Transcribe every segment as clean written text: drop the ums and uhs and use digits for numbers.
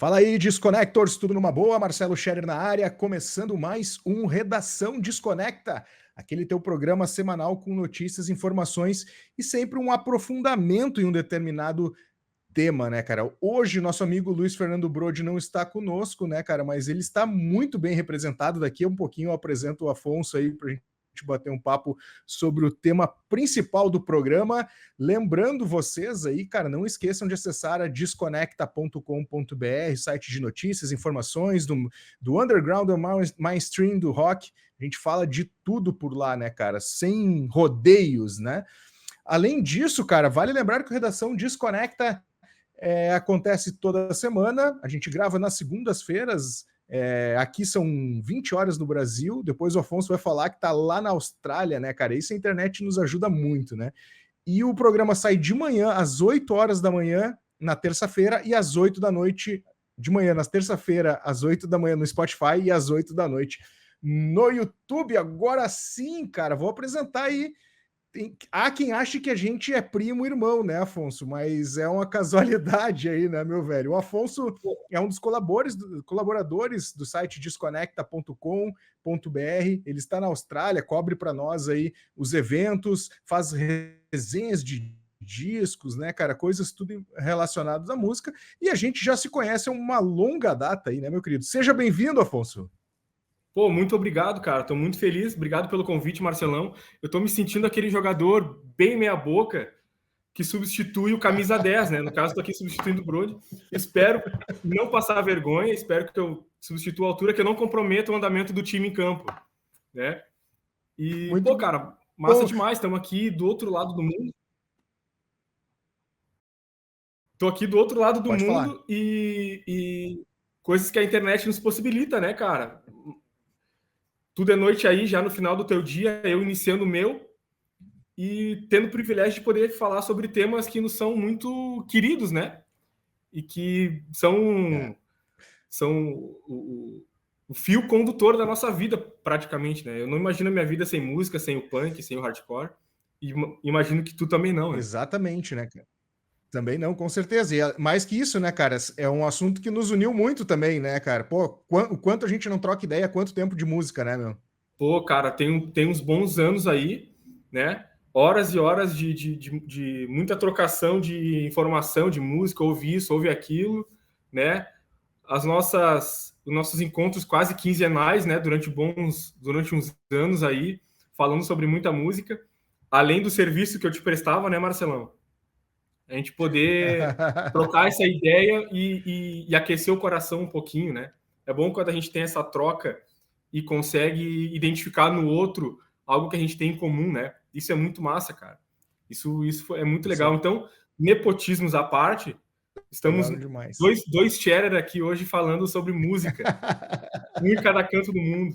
Fala aí, Desconectors, tudo numa boa? Marcelo Scherer na área, começando mais um Redação Desconecta, aquele teu programa semanal com notícias, informações e sempre um aprofundamento em um determinado tema, né, cara? Hoje, nosso amigo Luiz Fernando Brode não está conosco, né, cara, mas ele está muito bem representado. Daqui a um pouquinho eu apresento o Afonso aí para a gente bater um papo sobre o tema principal do programa. Lembrando vocês aí, cara, não esqueçam de acessar a desconecta.com.br, site de notícias, informações do underground, do mainstream, do rock. A gente fala de tudo por lá, né, cara? Sem rodeios, né? Além disso, cara, vale lembrar que a Redação Desconecta acontece toda semana. A gente grava nas segundas-feiras. Aqui são 20 horas no Brasil. Depois o Afonso vai falar que tá lá na Austrália, né, cara? Isso a internet nos ajuda muito, né? E o programa sai de manhã, às 8 horas da manhã, na terça-feira, e às 8 da noite de manhã, na terça-feira, às 8 da manhã no Spotify e às 8 da noite no YouTube. Agora sim, cara, vou apresentar aí. Há quem ache que a gente é primo irmão, né, Afonso? Mas é uma casualidade aí, né, meu velho? O Afonso é um dos colaboradores do site desconecta.com.br. Ele está na Austrália, cobre para nós aí os eventos, faz resenhas de discos, né, cara? Coisas tudo relacionadas à música. E a gente já se conhece há uma longa data aí, né, meu querido? Seja bem-vindo, Afonso. Pô, muito obrigado, cara. Tô muito feliz. Obrigado pelo convite, Marcelão. Eu tô me sentindo aquele jogador bem meia-boca que substitui o camisa 10, né? No caso, tô aqui substituindo o Brode. Espero não passar vergonha, espero que eu substitua a altura, que eu não comprometa o andamento do time em campo, né? E, Muito pô, cara, massa bom. demais. Estamos aqui do outro lado do mundo. Tô aqui do outro lado do Pode falar. mundo e coisas que a internet nos possibilita, né, cara? Tudo é noite aí, já no final do teu dia, eu iniciando o meu e tendo o privilégio de poder falar sobre temas que nos são muito queridos, né? E que É. são o fio condutor da nossa vida, praticamente, né? Eu não imagino a minha vida sem música, sem o punk, sem o hardcore. E imagino que tu também não, né? Exatamente, né, cara? Também não, com certeza. E mais que isso, né, cara? É um assunto que nos uniu muito também, né, cara? Pô, o quanto a gente não troca ideia, quanto tempo de música, né, meu? Pô, cara, tem uns bons anos aí, né? Horas e horas de muita trocação de informação, de música, ouve isso, ouve aquilo, né? Os nossos encontros quase quinzenais, né? Durante uns anos aí, falando sobre muita música, além do serviço que eu te prestava, né, Marcelão? A gente poder trocar essa ideia e aquecer o coração um pouquinho, né? É bom quando a gente tem essa troca e consegue identificar no outro algo que a gente tem em comum, né? Isso é muito massa, cara. Isso é muito Isso legal. é Então, nepotismos à parte, estamos legal demais. dois Scherer aqui hoje falando sobre música, um em cada canto do mundo.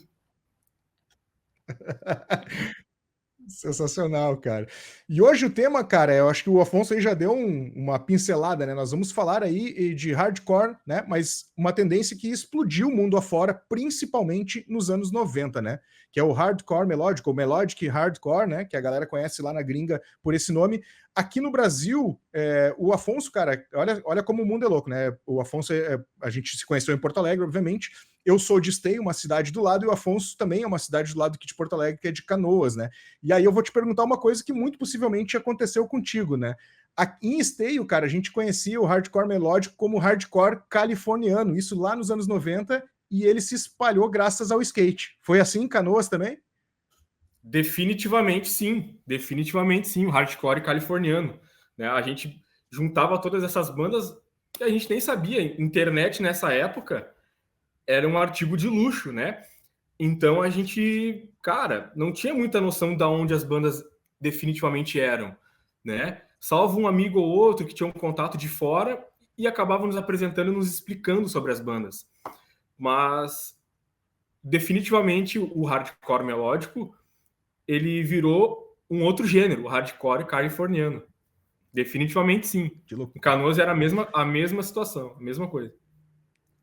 Sensacional, cara. E hoje o tema, cara, eu acho que o Afonso aí já deu uma pincelada, né? Nós vamos falar aí de hardcore, né? Mas uma tendência que explodiu o mundo afora, principalmente nos anos 90, né? Que é o hardcore melódico, o melodic hardcore, né? Que a galera conhece lá na gringa por esse nome. Aqui no Brasil, o Afonso, cara, olha como o mundo é louco, né? O Afonso, a gente se conheceu em Porto Alegre, obviamente. Eu sou de Esteio, uma cidade do lado, e o Afonso também é uma cidade do lado aqui de Porto Alegre, que é de Canoas, né? E aí eu vou te perguntar uma coisa que muito possivelmente aconteceu contigo, né? Em Esteio, cara, a gente conhecia o hardcore melódico como hardcore californiano, isso lá nos anos 90, e ele se espalhou graças ao skate. Foi assim em Canoas também? Definitivamente sim, o hardcore californiano, né? A gente juntava todas essas bandas que a gente nem sabia. Internet nessa época era um artigo de luxo, né? Então a gente, cara, não tinha muita noção de onde as bandas definitivamente eram, né? Salvo um amigo ou outro que tinha um contato de fora e acabava nos apresentando e nos explicando sobre as bandas. Mas definitivamente o hardcore melódico ele virou um outro gênero, o hardcore californiano. Definitivamente sim. Que Em loucura. Canoas era a mesma situação, a mesma coisa.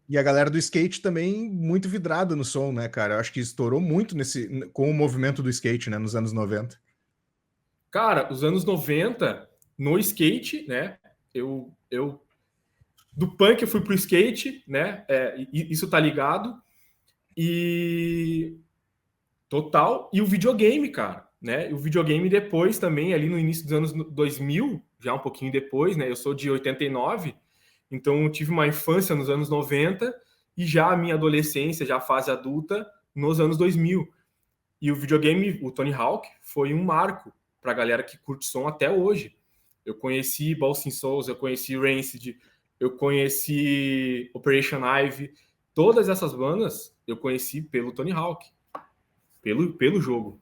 E a galera do skate também muito vidrada no som, né, cara? Eu acho que estourou muito com o movimento do skate, né, nos anos 90. Cara, os anos 90, no skate, né? Eu Do punk eu fui pro skate, né? Isso tá ligado. E total. E o videogame, cara, né? E o videogame depois também, ali no início dos anos 2000, já um pouquinho depois, né? Eu sou de 89, então eu tive uma infância nos anos 90 e já a minha adolescência, já a fase adulta, nos anos 2000. E o videogame, o Tony Hawk, foi um marco pra galera que curte som até hoje. Eu conheci Balls in Souls, eu conheci Rancid, eu conheci Operation Ivy. Todas essas bandas eu conheci pelo Tony Hawk, pelo jogo.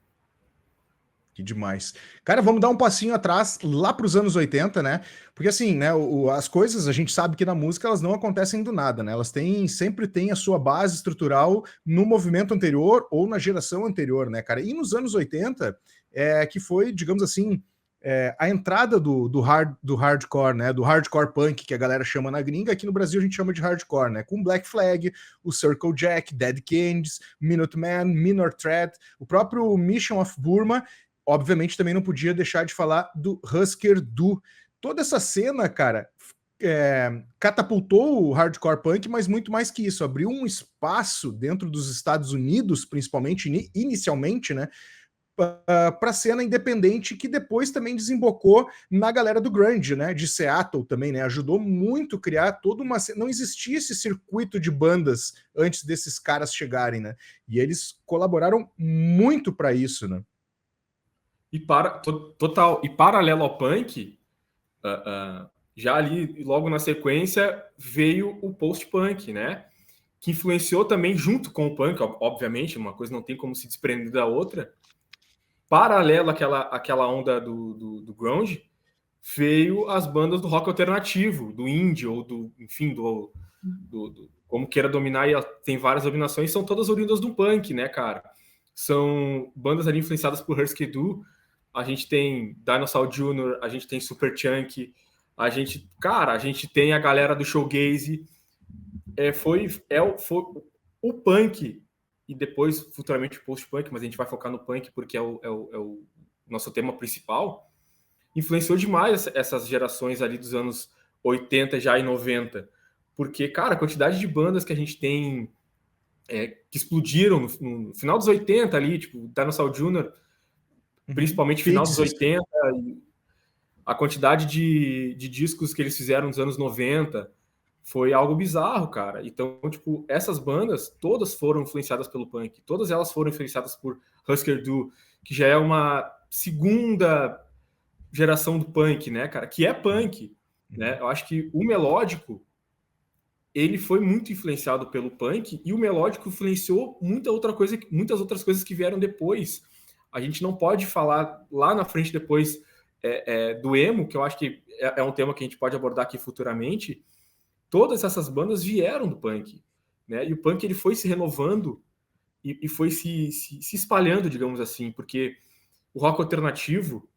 Que demais. Cara, vamos dar um passinho atrás, lá para os anos 80, né? Porque assim, né, as coisas, a gente sabe que na música elas não acontecem do nada, né? Elas sempre têm a sua base estrutural no movimento anterior ou na geração anterior, né, cara? E nos anos 80, que foi, digamos assim, a entrada do hardcore, né? Do hardcore punk, que a galera chama na gringa, aqui no Brasil a gente chama de hardcore, né? Com Black Flag, o Circle Jack, Dead Kennedys, Minutemen, Minor Threat, o próprio Mission of Burma. Obviamente também não podia deixar de falar do Husker Du. Toda essa cena, cara, catapultou o hardcore punk, mas muito mais que isso, abriu um espaço dentro dos Estados Unidos, principalmente inicialmente, né, para a cena independente, que depois também desembocou na galera do grunge, né, de Seattle também, né, ajudou muito a criar toda uma... Não existia esse circuito de bandas antes desses caras chegarem, né, e eles colaboraram muito para isso, né. Total. E paralelo ao punk, já ali, logo na sequência, veio o post-punk, né? Que influenciou também, junto com o punk, obviamente, uma coisa não tem como se desprender da outra. Paralelo àquela onda do grunge, veio as bandas do rock alternativo, do indie, ou enfim, como queira dominar, e tem várias dominações, são todas oriundas do punk, né, cara? São bandas ali influenciadas por Husker Du. A gente tem Dinosaur Jr., a gente tem Superchunk, a gente tem a galera do Showgaze. Foi o punk, e depois, futuramente, o post-punk, mas a gente vai focar no punk porque é o nosso tema principal. Influenciou demais essas gerações ali dos anos 80 já e 90. Porque, cara, a quantidade de bandas que a gente tem que explodiram no final dos 80 ali, tipo, Dinosaur Jr., principalmente final dos 80, a quantidade de discos que eles fizeram nos anos 90 foi algo bizarro, cara. Então, tipo, essas bandas todas foram influenciadas pelo punk, todas elas foram influenciadas por Husker Du, que já é uma segunda geração do punk, né, cara, que é punk, né? Eu acho que o melódico, ele foi muito influenciado pelo punk, e o melódico influenciou muitas outras coisas que vieram depois. A gente não pode falar lá na frente depois do emo, que eu acho que é um tema que a gente pode abordar aqui futuramente. Todas essas bandas vieram do punk, né? E o punk ele foi se renovando e foi se espalhando, digamos assim, porque o rock alternativo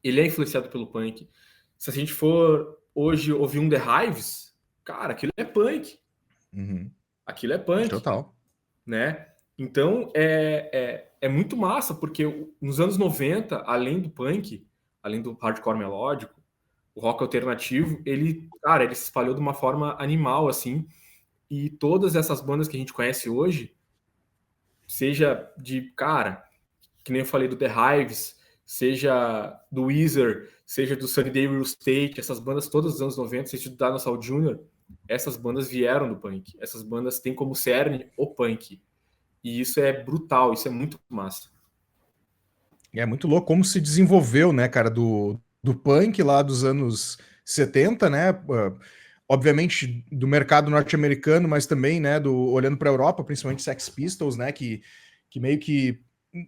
ele é influenciado pelo punk. Se a gente for hoje ouvir um The Hives, cara, aquilo é punk. Aquilo é punk. Total. Né? Então, é muito massa, porque nos anos 90, além do punk, além do hardcore melódico, o rock alternativo, ele se espalhou de uma forma animal, assim, e todas essas bandas que a gente conhece hoje, seja que nem eu falei do The Hives, seja do Weezer, seja do Sunny Day Real Estate, essas bandas todas dos anos 90, seja do Dinosaur Jr., essas bandas vieram do punk. Essas bandas têm como cerne o punk. E isso é brutal, isso é muito massa. É muito louco como se desenvolveu, né, cara, do punk lá dos anos 70, né? Obviamente do mercado norte-americano, mas também, né, olhando para a Europa, principalmente Sex Pistols, né, que meio que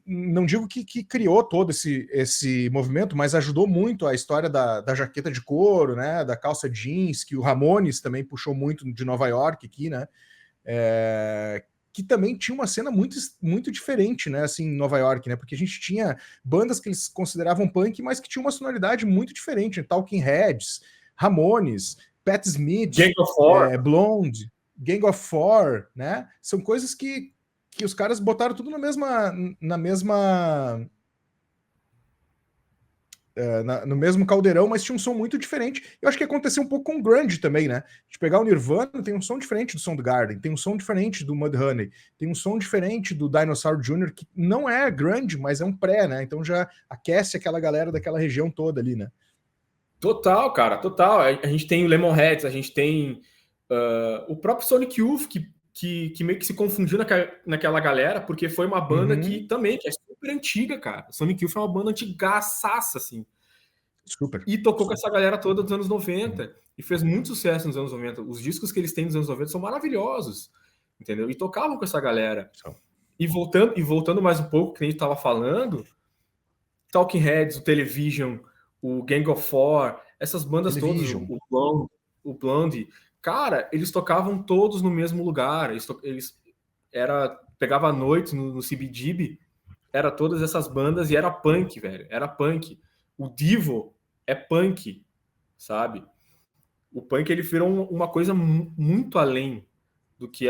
não digo que criou todo esse movimento, mas ajudou muito a história da jaqueta de couro, né, da calça jeans, que o Ramones também puxou muito de Nova York aqui, né? Que também tinha uma cena muito, muito diferente, né, assim, em Nova York, né, porque a gente tinha bandas que eles consideravam punk, mas que tinham uma sonoridade muito diferente, né? Talking Heads, Ramones, Pat Smith, Gang of Four. Blonde, Gang of Four, né, são coisas que os caras botaram tudo na mesma no mesmo caldeirão, mas tinha um som muito diferente. Eu acho que aconteceu um pouco com o grunge também, né? De pegar o Nirvana, tem um som diferente do Soundgarden, tem um som diferente do Mudhoney, tem um som diferente do Dinosaur Jr., que não é grunge, mas é um pré, né? Então já aquece aquela galera daquela região toda ali, né? Total, cara, total. A gente tem o Lemonheads, a gente tem o próprio Sonic Youth, que meio que se confundiu naquela galera, porque foi uma banda que é super antiga, cara. Sonic Youth é uma banda antigaçaça, assim. Super. E tocou com essa galera toda dos anos 90 e fez muito sucesso nos anos 90. Os discos que eles têm nos anos 90 são maravilhosos, entendeu? E tocavam com essa galera. E voltando mais um pouco, que a gente estava falando, Talking Heads, o Television, o Gang of Four, essas bandas Television. todas, o Blondie, cara, eles tocavam todos no mesmo lugar. Eles pegava a noite no CBGB, era todas essas bandas e era punk, velho. Era punk. O Divo é punk, sabe? O punk ele virou uma coisa muito além do que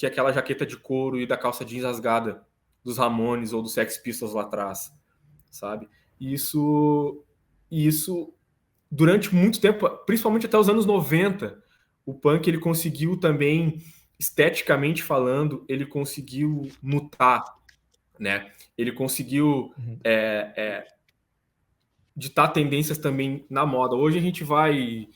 aquela jaqueta de couro e da calça jeans rasgada dos Ramones ou dos Sex Pistols lá atrás, sabe? E isso durante muito tempo, principalmente até os anos 90, o punk ele conseguiu também, esteticamente falando, ele conseguiu mutar, né? Ele conseguiu ditar tendências também na moda. Hoje a gente vai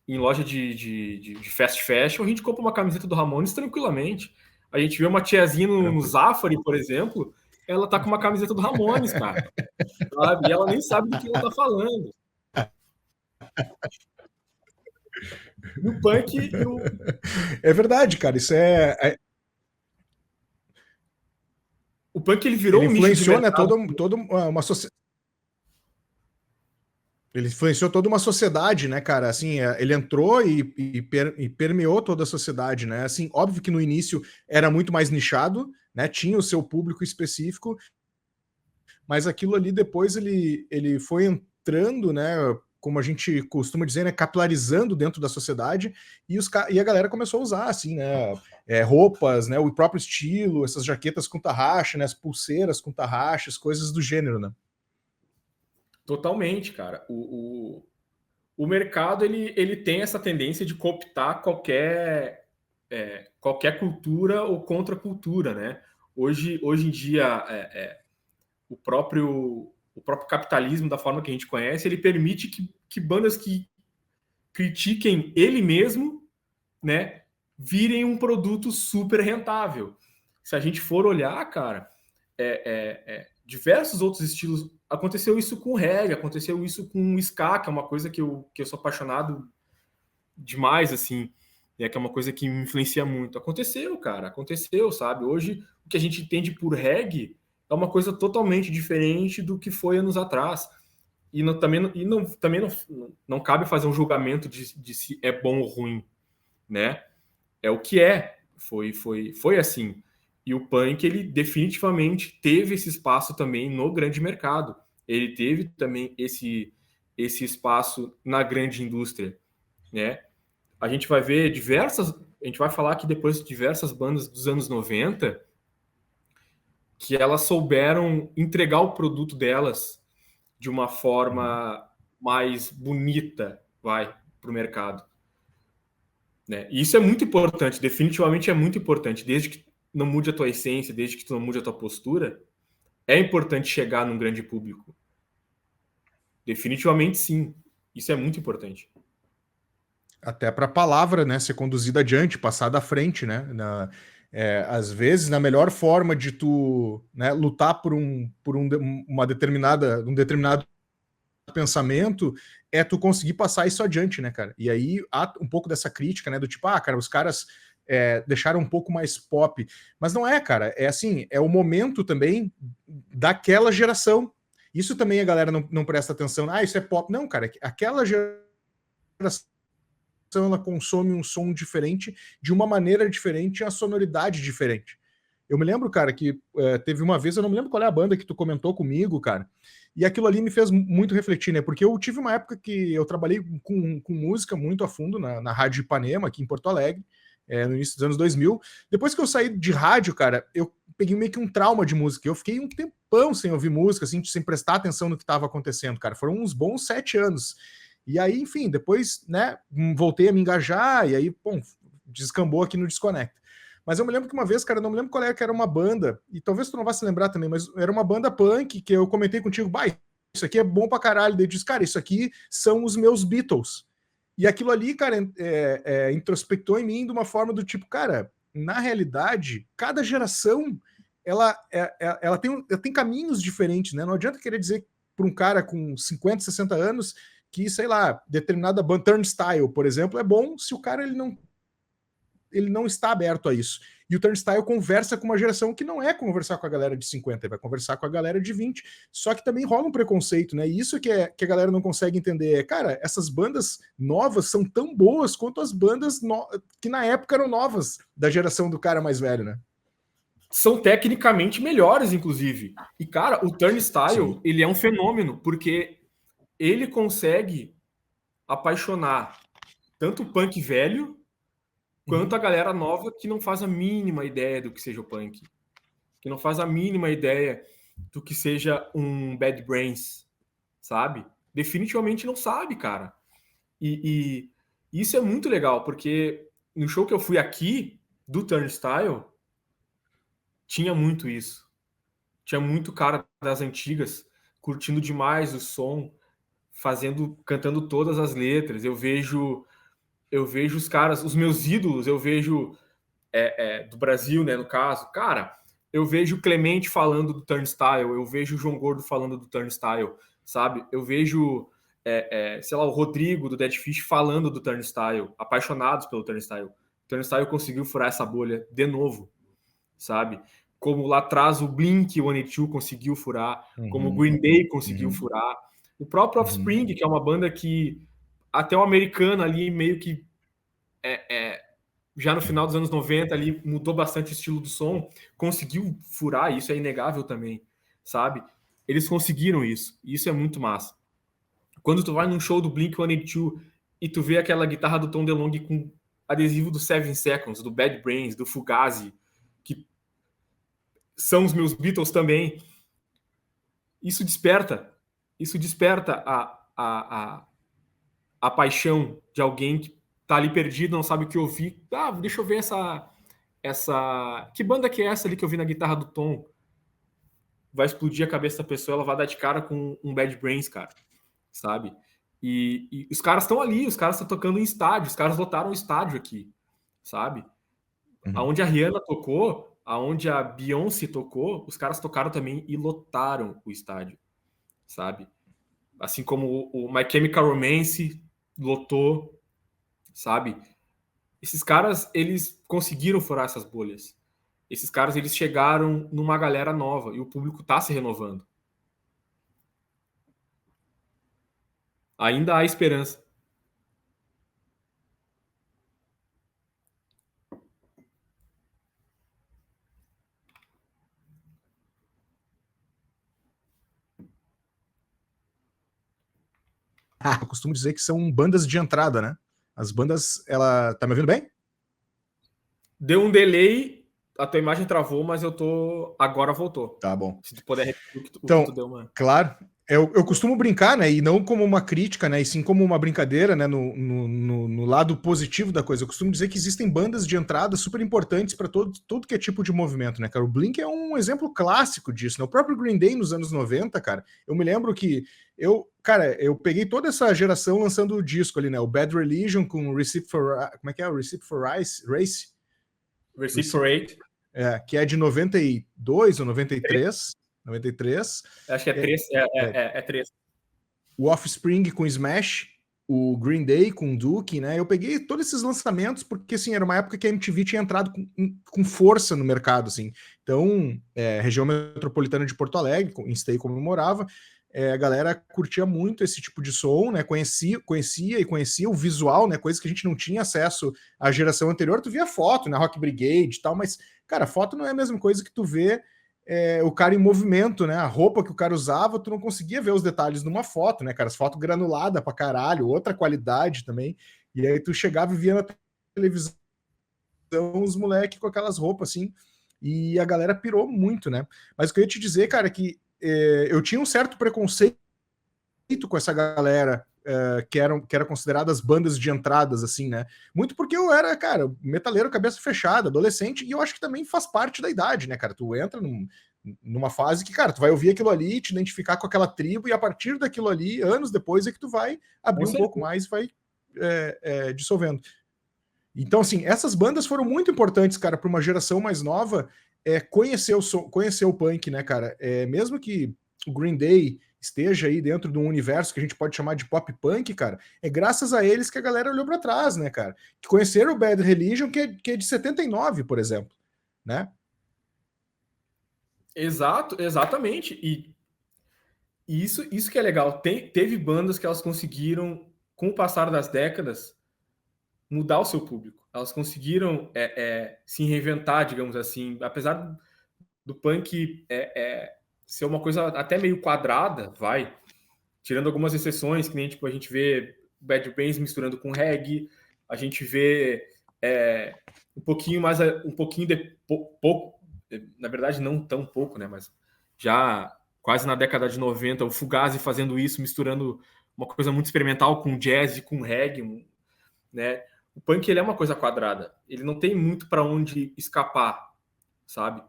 em loja de fast fashion, a gente compra uma camiseta do Ramones tranquilamente. A gente vê uma tiazinha no Zafari, por exemplo, ela tá com uma camiseta do Ramones, cara. Sabe? E ela nem sabe do que ela tá falando. E o punk e o... É verdade, cara. Isso O punk ele virou ele um nicho de influenciou, né, mercado. toda uma sociedade. Ele influenciou toda uma sociedade, né, cara? Assim, ele entrou e permeou toda a sociedade, né? Assim, óbvio que no início era muito mais nichado, né? Tinha o seu público específico, mas aquilo ali depois ele foi entrando, né? Como a gente costuma dizer, né? Capilarizando dentro da sociedade e a galera começou a usar, assim, né? Roupas, né? O próprio estilo, essas jaquetas com tarraxa, né? As pulseiras com tarraxas, coisas do gênero, né? Totalmente, cara. O mercado ele tem essa tendência de cooptar qualquer cultura ou contracultura, né? Hoje em dia, o próprio capitalismo, da forma que a gente conhece, ele permite que bandas que critiquem ele mesmo, né, virem um produto super rentável. Se a gente for olhar, cara, diversos outros estilos. Aconteceu isso com o reggae, aconteceu isso com o ska, que é uma coisa que eu sou apaixonado demais, assim, que é uma coisa que me influencia muito. Aconteceu, cara, aconteceu, sabe? Hoje, o que a gente entende por reggae é uma coisa totalmente diferente do que foi anos atrás. E também não cabe fazer um julgamento de se é bom ou ruim, né? É o que é. Foi assim. E o punk, ele definitivamente teve esse espaço também no grande mercado. Ele teve também esse espaço na grande indústria, né? A gente vai ver a gente vai falar aqui depois de diversas bandas dos anos 90 que elas souberam entregar o produto delas de uma forma mais bonita, para o mercado. Né? E isso é muito importante, definitivamente é muito importante, desde que não mude a tua essência, desde que tu não mude a tua postura, é importante chegar num grande público. Definitivamente sim, isso é muito importante. Até para a palavra, né, ser conduzida adiante, passada à frente, né? Às vezes, na melhor forma de tu, né, lutar por um determinado pensamento é tu conseguir passar isso adiante, né, cara? E aí há um pouco dessa crítica, né, do tipo, cara, os caras deixaram um pouco mais pop. Mas não é, cara. É assim, é o momento também daquela geração. Isso também a galera não presta atenção. Isso é pop. Não, cara. Aquela geração ela consome um som diferente, de uma maneira diferente, a sonoridade diferente. Eu me lembro, cara, que teve uma vez, eu não me lembro qual é a banda que tu comentou comigo, cara, e aquilo ali me fez muito refletir, né? Porque eu tive uma época que eu trabalhei com música muito a fundo na Rádio Ipanema, aqui em Porto Alegre, no início dos anos 2000. Depois que eu saí de rádio, cara, eu peguei meio que um trauma de música. Eu fiquei um tempão sem ouvir música, assim, sem prestar atenção no que estava acontecendo, cara. Foram uns bons 7 anos. E aí, enfim, depois, né, voltei a me engajar, e aí, bom, descambou aqui no Desconecta. Mas eu me lembro que uma vez, cara, não me lembro qual era, que era uma banda, e talvez tu não vá se lembrar também, mas era uma banda punk que eu comentei contigo, isso aqui é bom pra caralho. Daí eu disse, cara, isso aqui são os meus Beatles. E aquilo ali, cara, introspectou em mim de uma forma do tipo, cara, na realidade, cada geração ela tem caminhos diferentes, né? Não adianta querer dizer para um cara com 50, 60 anos que, sei lá, determinada banda, Turnstile, por exemplo, é bom se o cara ele não está aberto a isso. E o Turnstile conversa com uma geração que não é conversar com a galera de 50, ele vai conversar com a galera de 20. Só que também rola um preconceito, né? E isso que a galera não consegue entender. Cara, essas bandas novas são tão boas quanto as bandas que na época eram novas, da geração do cara mais velho, né? São tecnicamente melhores, inclusive. E, cara, o Turnstile, ele é um fenômeno, porque ele consegue apaixonar tanto o punk velho quanto a galera nova que não faz a mínima ideia do que seja o punk. Que não faz a mínima ideia do que seja um Bad Brains, sabe? Definitivamente não sabe, cara. E isso é muito legal, porque no show que eu fui aqui, do Turnstile, tinha muito isso. Tinha muito cara das antigas, curtindo demais o som, cantando todas as letras. Eu vejo os caras, os meus ídolos, eu vejo do Brasil, né, no caso. Cara, eu vejo o Clemente falando do Turnstile, eu vejo o João Gordo falando do Turnstile, sabe? Eu vejo, sei lá, o Rodrigo do Dead Fish falando do Turnstile, apaixonados pelo Turnstile. O Turnstile conseguiu furar essa bolha de novo, sabe? Como lá atrás o Blink-182 conseguiu furar, como o Green Day conseguiu furar. O próprio Offspring, que é uma banda que até o americano ali meio que já no final dos anos 90 ali mudou bastante o estilo do som, conseguiu furar, isso é inegável também, sabe? Eles conseguiram isso, e isso é muito massa. Quando tu vai num show do Blink-182 e tu vê aquela guitarra do Tom DeLonge com adesivo do 7 Seconds, do Bad Brains, do Fugazi, que são os meus Beatles também, isso desperta a paixão de alguém que tá ali perdido, não sabe o que ouvir. Ah, deixa eu ver essa... Que banda que é essa ali que eu vi na guitarra do Tom? Vai explodir a cabeça da pessoa, ela vai dar de cara com um Bad Brains, cara. Sabe? E os caras estão ali, os caras estão tocando em estádio, os caras lotaram o estádio aqui, sabe? Aonde a Rihanna tocou, aonde a Beyoncé tocou, os caras tocaram também e lotaram o estádio, sabe? Assim como o My Chemical Romance lotou, sabe? Esses caras, eles conseguiram furar essas bolhas. Esses caras, eles chegaram numa galera nova e o público tá se renovando. Ainda há esperança. Eu costumo dizer que são bandas de entrada, né? As bandas, ela... Tá me ouvindo bem? Deu um delay, a tua imagem travou, mas eu tô... Agora voltou. Tá bom. Se tu puder repetir o que então, tu deu uma... Claro. Eu costumo brincar, né? E não como uma crítica, né? E sim como uma brincadeira, né? No lado positivo da coisa. Eu costumo dizer que existem bandas de entrada super importantes para todo que é tipo de movimento, né, cara? O Blink é um exemplo clássico disso, né? O próprio Green Day nos anos 90, cara. Eu me lembro que eu peguei toda essa geração lançando o disco ali, né? O Bad Religion com Recipe for... Como é que é? O Recipe for Race? Reciprocate. Que é de 92 ou 93. 93. Acho que é 3. É 3. O Offspring com Smash, o Green Day com Duke, né? Eu peguei todos esses lançamentos porque, assim, era uma época que a MTV tinha entrado com força no mercado, assim. Então, região metropolitana de Porto Alegre, em Stay como eu morava, a galera curtia muito esse tipo de som, né? Conhecia o visual, né? Coisa que a gente não tinha acesso à geração anterior. Tu via foto, né? Rock Brigade e tal, mas, cara, foto não é a mesma coisa que tu vê o cara em movimento, né? A roupa que o cara usava, tu não conseguia ver os detalhes numa foto, né, cara? As fotos granuladas pra caralho, outra qualidade também. E aí tu chegava e via na televisão os moleques com aquelas roupas, assim, e a galera pirou muito, né? Mas o que eu ia te dizer, cara, é que eu tinha um certo preconceito com essa galera que era consideradas bandas de entradas, assim, né? Muito porque eu era, cara, metaleiro cabeça fechada, adolescente, e eu acho que também faz parte da idade, né, cara? Tu entra numa fase que, cara, tu vai ouvir aquilo ali, te identificar com aquela tribo, e a partir daquilo ali, anos depois, é que tu vai abrir um pouco mais e vai dissolvendo. Então, assim, essas bandas foram muito importantes, cara, para uma geração mais nova conhecer o punk, né, cara? Mesmo que o Green Day esteja aí dentro de um universo que a gente pode chamar de pop punk, cara, é graças a eles que a galera olhou para trás, né, cara? Que conheceram o Bad Religion, que é de 79, por exemplo, né? Exatamente. E isso que é legal. Teve bandas que elas conseguiram, com o passar das décadas, mudar o seu público. Elas conseguiram se reinventar, digamos assim. Apesar do punk ser uma coisa até meio quadrada, tirando algumas exceções, que nem tipo, a gente vê Bad Brains misturando com reggae, a gente vê pouco, na verdade não tão pouco, né, mas já quase na década de 90, o Fugazi fazendo isso, misturando uma coisa muito experimental com jazz e com reggae, né? O punk ele é uma coisa quadrada, ele não tem muito para onde escapar, sabe?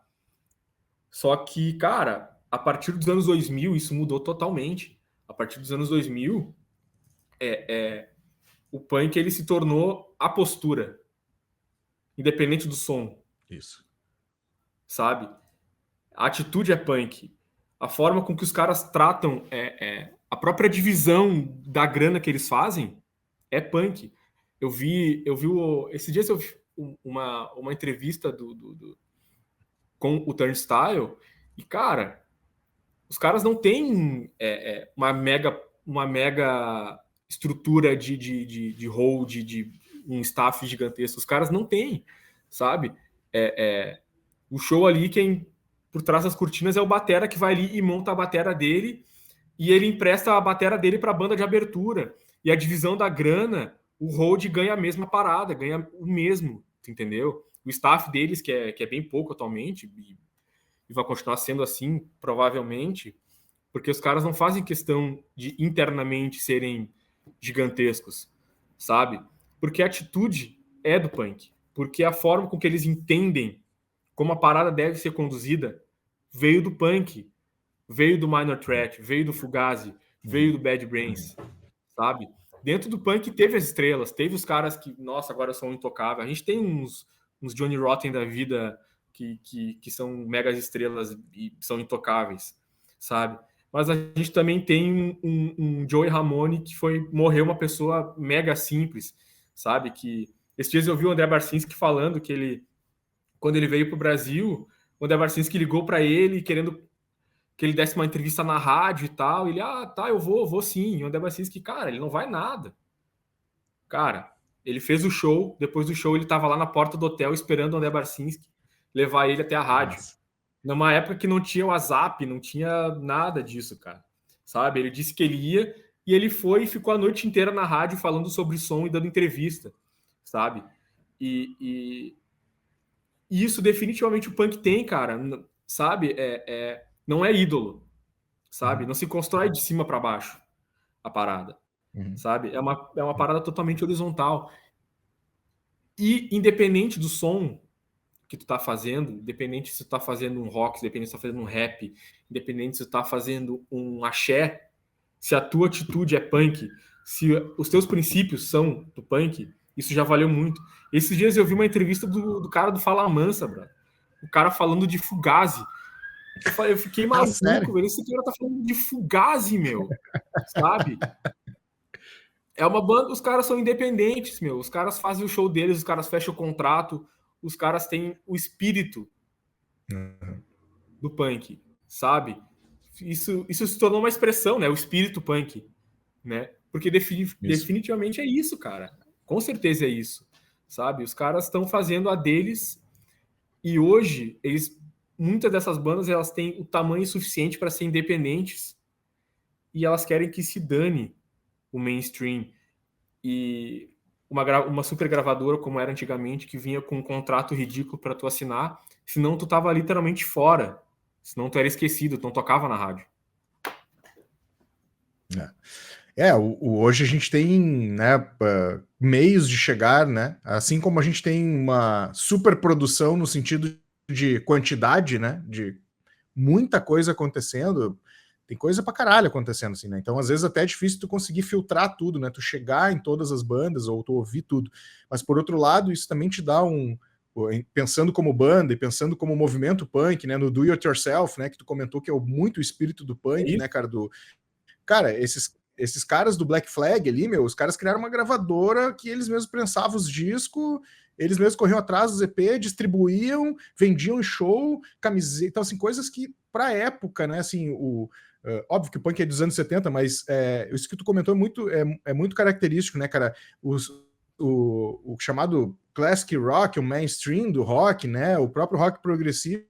Só que, cara, a partir dos anos 2000 isso mudou totalmente. A partir dos anos 2000, o punk ele se tornou a postura, independente do som. Isso. Sabe? A atitude é punk. A forma com que os caras tratam a própria divisão da grana que eles fazem é punk. Esses dias eu vi uma entrevista com o Turnstile e, cara, os caras não têm uma mega estrutura de hold, de um staff gigantesco. Os caras não têm, sabe? O show ali, quem por trás das cortinas é o batera que vai ali e monta a batera dele e ele empresta a batera dele para a banda de abertura. E a divisão da grana, o hold ganha a mesma parada, ganha o mesmo, entendeu? O staff deles, que é bem pouco atualmente, e vai continuar sendo assim, provavelmente, porque os caras não fazem questão de internamente serem gigantescos, sabe? Porque a atitude é do punk, porque a forma com que eles entendem como a parada deve ser conduzida veio do punk, veio do Minor Threat, veio do Fugazi, veio do Bad Brains, sabe? Dentro do punk teve as estrelas, teve os caras que, nossa, agora são intocáveis. A gente tem uns Johnny Rotten da vida que são megas estrelas e são intocáveis, sabe? Mas a gente também tem um Joey Ramone que morreu uma pessoa mega simples, sabe? Que esses dias eu vi o André Barcinski falando que quando ele veio para o Brasil, o André Barcinski ligou para ele querendo que ele desse uma entrevista na rádio e tal. Ele, tá, eu vou sim. E o André Barcinski, cara, ele não vai nada. Cara, ele fez o show, depois do show ele tava lá na porta do hotel esperando o André Barcinski levar ele até a rádio. Nossa. Numa época que não tinha WhatsApp, não tinha nada disso, cara. Sabe? Ele disse que ele ia e ele foi e ficou a noite inteira na rádio falando sobre som e dando entrevista, sabe? E isso definitivamente o punk tem, cara, sabe? Não é ídolo, sabe? Não se constrói de cima para baixo a parada, sabe? É uma parada totalmente horizontal. E independente do som que tu tá fazendo, independente se tu tá fazendo um rock, independente se tu tá fazendo um rap, independente se tu tá fazendo um axé, se a tua atitude é punk, se os teus princípios são do punk, isso já valeu muito. Esses dias eu vi uma entrevista do cara do Fala Mansa, bro. O cara falando de Fugazi. Eu fiquei maluco, velho. Esse cara tá falando de Fugazi, meu. Sabe? É uma banda, os caras são independentes, meu. Os caras fazem o show deles, os caras fecham o contrato, os caras têm o espírito do punk, sabe? Isso se tornou uma expressão, né? O espírito punk, né? Porque definitivamente é isso, cara. Com certeza é isso, sabe? Os caras estão fazendo a deles e hoje muitas dessas bandas elas têm o tamanho suficiente para ser independentes e elas querem que se dane o mainstream. E uma super gravadora como era antigamente, que vinha com um contrato ridículo para tu assinar, senão tu tava literalmente fora, senão tu era esquecido, tu não tocava na rádio. Hoje a gente tem, né, meios de chegar, né? Assim como a gente tem uma superprodução no sentido de quantidade, né? De muita coisa acontecendo, tem coisa pra caralho acontecendo, assim, né? Então, às vezes, até é difícil tu conseguir filtrar tudo, né? Tu chegar em todas as bandas ou tu ouvir tudo. Mas, por outro lado, isso também te dá pensando como banda e pensando como movimento punk, né? No Do It Yourself, né? Que tu comentou que é muito o espírito do punk, né, cara? Cara, esses caras do Black Flag ali, meu, os caras criaram uma gravadora que eles mesmos prensavam os discos, eles mesmos corriam atrás dos EP, distribuíam, vendiam em show, camiseta, então, assim, coisas que, pra época, né, assim, óbvio que o punk é dos anos 70, mas isso que tu comentou é muito característico, né, cara? O chamado classic rock, o mainstream do rock, né, o próprio rock progressivo,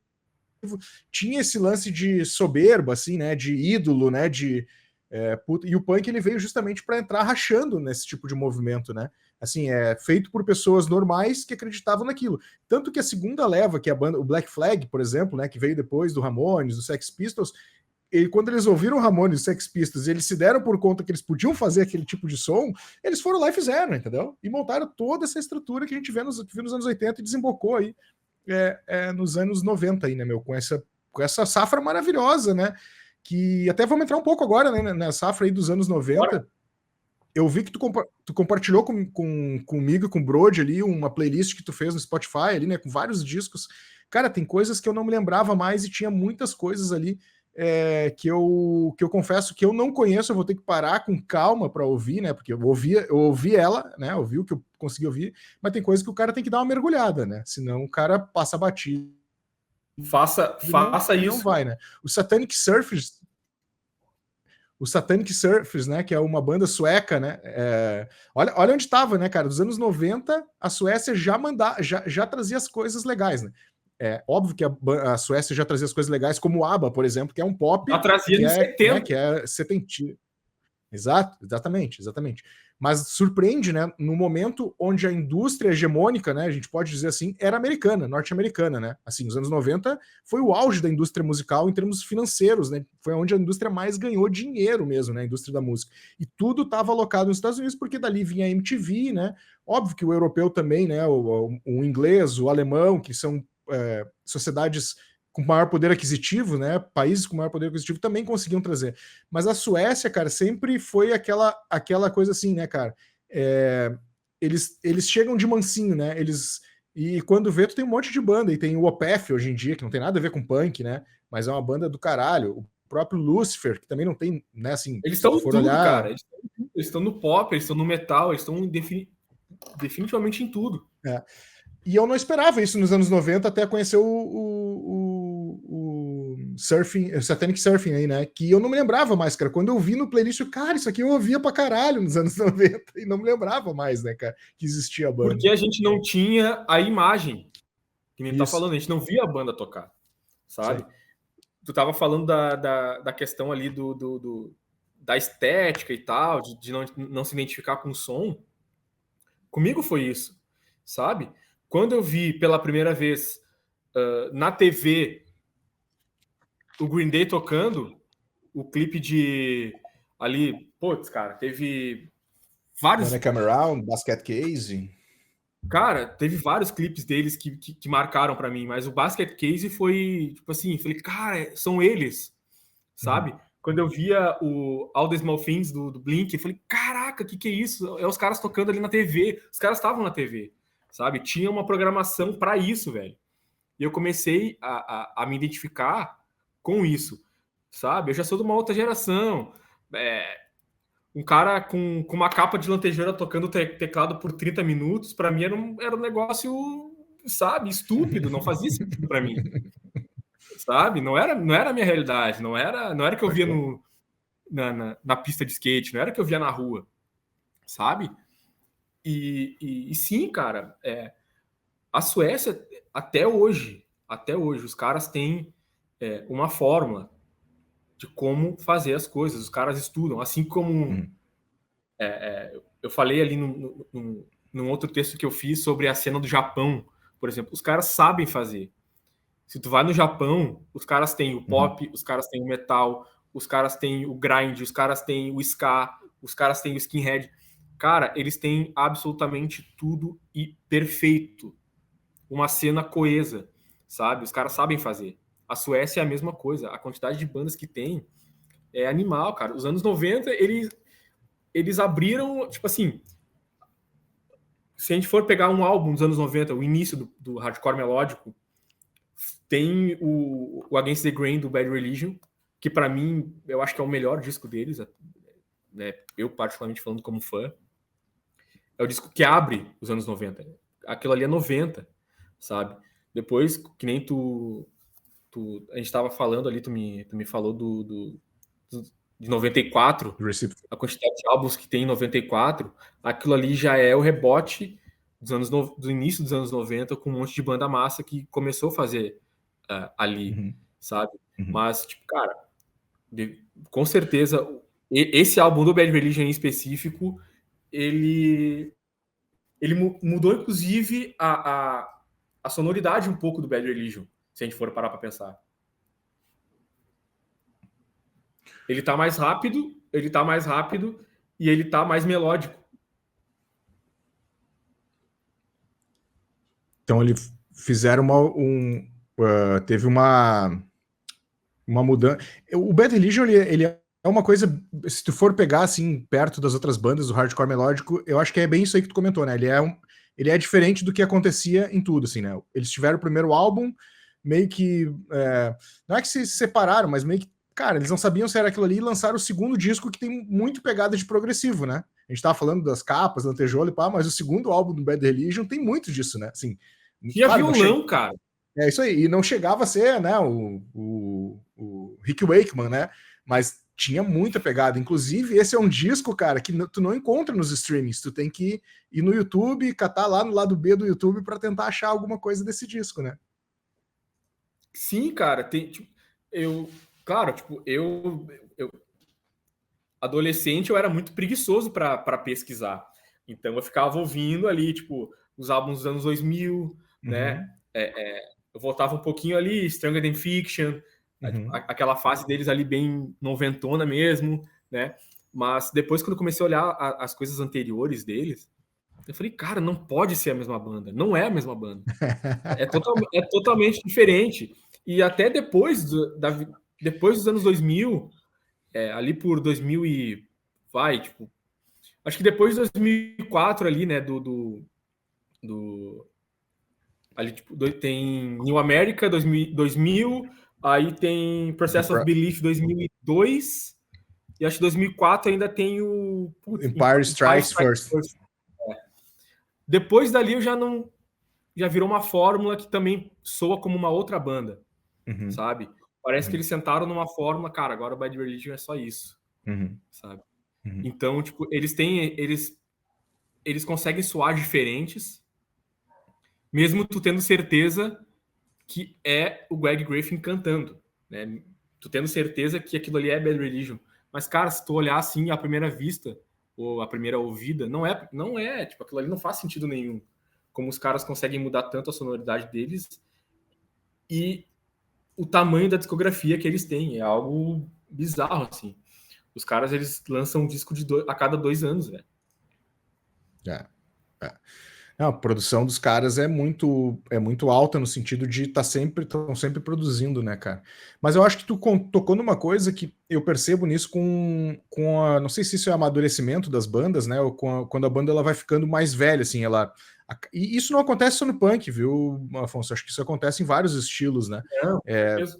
tinha esse lance de soberba, assim, né, de ídolo, né, e o punk ele veio justamente para entrar rachando nesse tipo de movimento, né? Assim, feito por pessoas normais que acreditavam naquilo. Tanto que a segunda leva, que é a banda, o Black Flag, por exemplo, né, que veio depois do Ramones, do Sex Pistols, e quando eles ouviram o Ramones e Sex Pistols, eles se deram por conta que eles podiam fazer aquele tipo de som, eles foram lá e fizeram, entendeu? E montaram toda essa estrutura que a gente viu nos anos 80 e desembocou aí nos anos 90 aí, né, meu? Com essa safra maravilhosa, né? Que até vamos entrar um pouco agora, né, na safra aí dos anos 90. Bora. Eu vi que tu compartilhou comigo e com o Brody ali uma playlist que tu fez no Spotify ali, né, com vários discos. Cara, tem coisas que eu não me lembrava mais e tinha muitas coisas ali que eu confesso que eu não conheço, eu vou ter que parar com calma para ouvir, né, porque eu ouvi ela, né, ouvi o que eu consegui ouvir, mas tem coisas que o cara tem que dar uma mergulhada, né, senão o cara passa batido. Faça isso. Não vai, né? O Satanic Surfers, né, que é uma banda sueca, né? Olha onde estava, né, cara? Dos anos 90, a Suécia já trazia as coisas legais, né? Óbvio que a Suécia já trazia as coisas legais, como o ABBA, por exemplo, que é um pop já trazia que nos 70. Né, que é setentino. Exatamente. Mas surpreende, né? No momento onde a indústria hegemônica, né? A gente pode dizer assim, era americana, norte-americana, né? Assim, nos anos 90 foi o auge da indústria musical em termos financeiros, né? Foi onde a indústria mais ganhou dinheiro mesmo, né? A indústria da música. E tudo estava alocado nos Estados Unidos, porque dali vinha a MTV, né? Óbvio que o europeu também, né? O inglês, o alemão, que são sociedades com maior poder aquisitivo, né? Países com maior poder aquisitivo também conseguiam trazer. Mas a Suécia, cara, sempre foi aquela coisa assim, né, cara? Eles chegam de mansinho, né? E quando vê, tu tem um monte de banda. E tem o Opeth hoje em dia, que não tem nada a ver com punk, né? Mas é uma banda do caralho. O próprio Lucifer, que também não tem, né, assim... Eles estão em tudo, olhar... cara. Eles estão no pop, eles estão no metal, eles estão definitivamente em tudo. E eu não esperava isso nos anos 90 até conhecer o surfing, o Satanic Surfing aí, né? Que eu não me lembrava mais, cara. Quando eu vi no playlist, cara, isso aqui eu ouvia pra caralho nos anos 90 e não me lembrava mais, né, cara, que existia a banda. Porque a gente não tinha a imagem, que nem tá falando, a gente não via a banda tocar, sabe? Sim. Tu tava falando da questão ali da estética e tal, de não se identificar com o som. Comigo foi isso, sabe? Quando eu vi pela primeira vez na TV o Green Day tocando, o clipe de ali, putz, cara, teve vários... Gonna Come Around, Basket Case. Cara, teve vários clipes deles que marcaram para mim, mas o Basket Case foi, tipo assim, falei, cara, são eles, sabe? Quando eu via o All the Small Things do Blink, eu falei, caraca, que é isso? É os caras tocando ali na TV. Os caras estavam na TV, sabe? Tinha uma programação para isso, velho. E eu comecei a me identificar com isso, sabe? Eu já sou de uma outra geração. Um cara com uma capa de lantejoura tocando teclado por 30 minutos, para mim era um negócio, sabe, estúpido, não fazia sentido para mim. Sabe? Não era a minha realidade, não era que eu via na pista de skate, não era que eu via na rua, sabe? E sim, cara, a Suécia, até hoje, os caras têm uma fórmula de como fazer as coisas, os caras estudam, assim como eu falei ali num outro texto que eu fiz sobre a cena do Japão, por exemplo. Os caras sabem fazer. Se tu vai no Japão, os caras têm o pop, os caras têm o metal, os caras têm o grind, os caras têm o ska, os caras têm o skinhead. Cara, eles têm absolutamente tudo e perfeito. Uma cena coesa, sabe? Os caras sabem fazer. A Suécia é a mesma coisa. A quantidade de bandas que tem é animal, cara. Os anos 90, eles abriram, tipo assim, se a gente for pegar um álbum dos anos 90, o início do hardcore melódico, tem o Against the Grain do Bad Religion, que para mim, eu acho que é o melhor disco deles, né? Eu particularmente falando como fã. É o disco que abre os anos 90. Aquilo ali é 90, sabe? Depois, que nem a gente estava falando ali, tu me falou de 94, a quantidade de álbuns que tem em 94, aquilo ali já é o rebote do início dos anos 90, com um monte de banda massa que começou a fazer ali, sabe? Mas, tipo, cara, com certeza, esse álbum do Bad Religion em específico, ele mudou, inclusive, a sonoridade um pouco do Bad Religion, se a gente for parar para pensar. Ele tá mais rápido e ele tá mais melódico. Então eles fizeram teve uma mudança. O Bad Religion, ele é uma coisa, se tu for pegar assim, perto das outras bandas do hardcore melódico, eu acho que é bem isso aí que tu comentou, né? Ele é diferente do que acontecia em tudo, assim, né? Eles tiveram o primeiro álbum, meio que... não é que se separaram, mas meio que, cara, eles não sabiam se era aquilo ali, e lançaram o segundo disco, que tem muito pegada de progressivo, né? A gente tava falando das capas, lantejola e pá, mas o segundo álbum do Bad Religion tem muito disso, né? Assim, tinha violão, cara. É isso aí, e não chegava a ser, né, o Rick Wakeman, né? Mas tinha muita pegada. Inclusive, esse é um disco, cara, que tu não encontra nos streamings. Tu tem que ir no YouTube, catar lá no lado B do YouTube para tentar achar alguma coisa desse disco, né? Sim, cara. Adolescente, eu era muito preguiçoso para pesquisar. Então, eu ficava ouvindo ali, tipo, os álbuns dos anos 2000, né? Eu voltava um pouquinho ali, Stronger Than Fiction, aquela fase deles ali bem noventona mesmo, né? Mas depois, quando eu comecei a olhar as coisas anteriores deles, eu falei, cara, não pode ser a mesma banda. Não é a mesma banda. É totalmente diferente. E até depois dos anos 2000, ali por 2000 e... tipo... Acho que depois de 2004 ali, né, ali, tipo, tem New America 2000, aí tem Process of Belief 2002, e acho que 2004 ainda tem o Empire Strikes First. Depois dali eu já virou uma fórmula que também soa como uma outra banda, sabe? Parece que eles sentaram numa fórmula, cara, agora o Bad Religion é só isso, sabe? Então, tipo, eles conseguem soar diferentes, mesmo tu tendo certeza que é o Greg Graffin cantando, né? Tu tendo certeza que aquilo ali é Bad Religion. Mas, cara, se tu olhar assim à primeira vista, ou à primeira ouvida, não é, tipo, aquilo ali não faz sentido nenhum. Como os caras conseguem mudar tanto a sonoridade deles e o tamanho da discografia que eles têm. É algo bizarro, assim. Os caras, eles lançam um disco a cada 2 anos, velho. Não, a produção dos caras é muito alta no sentido de estão sempre produzindo, né, cara? Mas eu acho que tu tocou numa coisa que eu percebo nisso não sei se isso é amadurecimento das bandas, né? Ou quando a banda ela vai ficando mais velha, assim, e isso não acontece só no punk, viu, Afonso? Acho que isso acontece em vários estilos, né?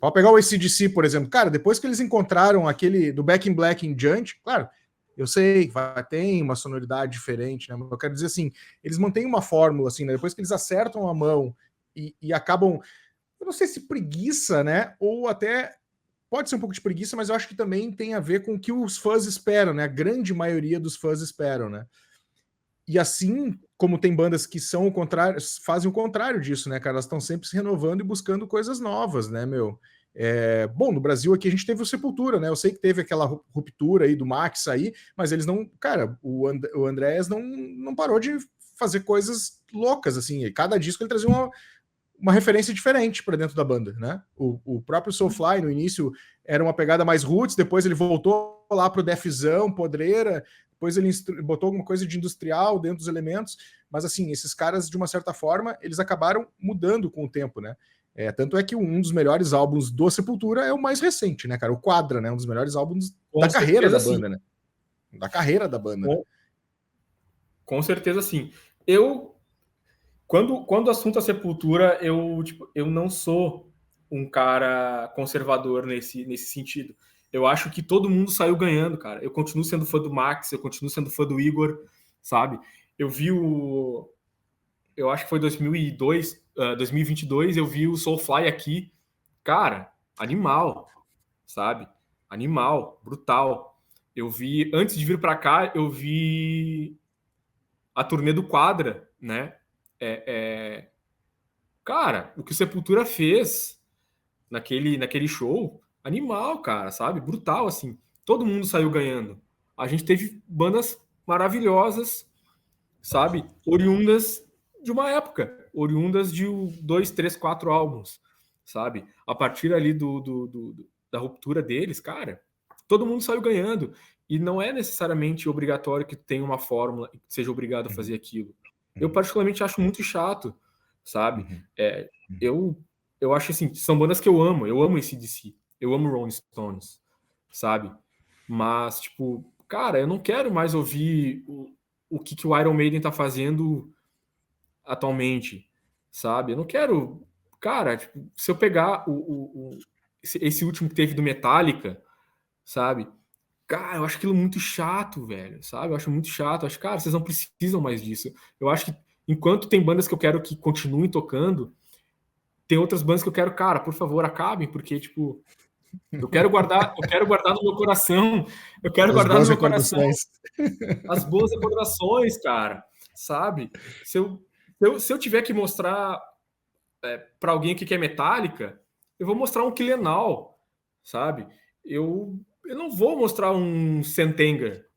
Pode pegar o AC/DC, por exemplo. Cara, depois que eles encontraram aquele do Back in Black em diante, claro, eu sei que tem uma sonoridade diferente, né? Mas eu quero dizer assim, eles mantêm uma fórmula, assim, né? Depois que eles acertam a mão e acabam, eu não sei se preguiça, né? Ou até pode ser um pouco de preguiça, mas eu acho que também tem a ver com o que os fãs esperam, né? A grande maioria dos fãs esperam, né? E assim como tem bandas que são o contrário, fazem o contrário disso, né, cara? Elas estão sempre se renovando e buscando coisas novas, né, meu? Bom, no Brasil aqui a gente teve o Sepultura, né? Eu sei que teve aquela ruptura aí do Max aí, mas eles não... Cara, o Andrés não parou de fazer coisas loucas, assim. E cada disco ele trazia uma referência diferente para dentro da banda, né? O próprio Soulfly, no início, era uma pegada mais roots, depois ele voltou lá pro defzão, podreira, depois ele botou alguma coisa de industrial dentro dos elementos, mas assim, esses caras, de uma certa forma, eles acabaram mudando com o tempo, né? Tanto é que um dos melhores álbuns do Sepultura é o mais recente, né, cara? O Quadra, né? Um dos melhores álbuns da carreira da banda, né? Da carreira da banda. Com certeza, sim. Quando o assunto é Sepultura, eu não sou um cara conservador nesse sentido. Eu acho que todo mundo saiu ganhando, cara. Eu continuo sendo fã do Max, eu continuo sendo fã do Igor, sabe? Eu vi eu acho que foi 2022, eu vi o Soulfly aqui. Cara, animal, sabe? Animal, brutal. Eu vi, antes de vir para cá, eu vi a turnê do Quadra, né? Cara, o que o Sepultura fez naquele show, animal, cara, sabe? Brutal, assim. Todo mundo saiu ganhando. A gente teve bandas maravilhosas, sabe? Oriundas de uma época, oriundas de 2, 3, 4 álbuns, sabe? A partir ali da ruptura deles, cara, todo mundo saiu ganhando. E não é necessariamente obrigatório que tenha uma fórmula e que seja obrigado a fazer aquilo. Eu particularmente acho muito chato, sabe? Eu acho assim, são bandas que eu amo AC/DC, eu amo Rolling Stones, sabe? Mas, tipo, cara, eu não quero mais ouvir o que o Iron Maiden tá fazendo atualmente, sabe? Eu não quero. Cara, tipo, se eu pegar esse último que teve do Metallica, sabe? Cara, eu acho aquilo muito chato, velho, sabe? Eu acho muito chato. Eu acho, cara, vocês não precisam mais disso. Eu acho que enquanto tem bandas que eu quero que continuem tocando, tem outras bandas que eu quero, cara, por favor, acabem, porque, tipo, eu quero guardar no meu coração, eu quero As guardar no boas meu coração recordações. as boas recordações, cara, sabe? Se eu tiver que mostrar para alguém o que é Metallica, eu vou mostrar um Killenal, sabe? Eu não vou mostrar um Sentenger.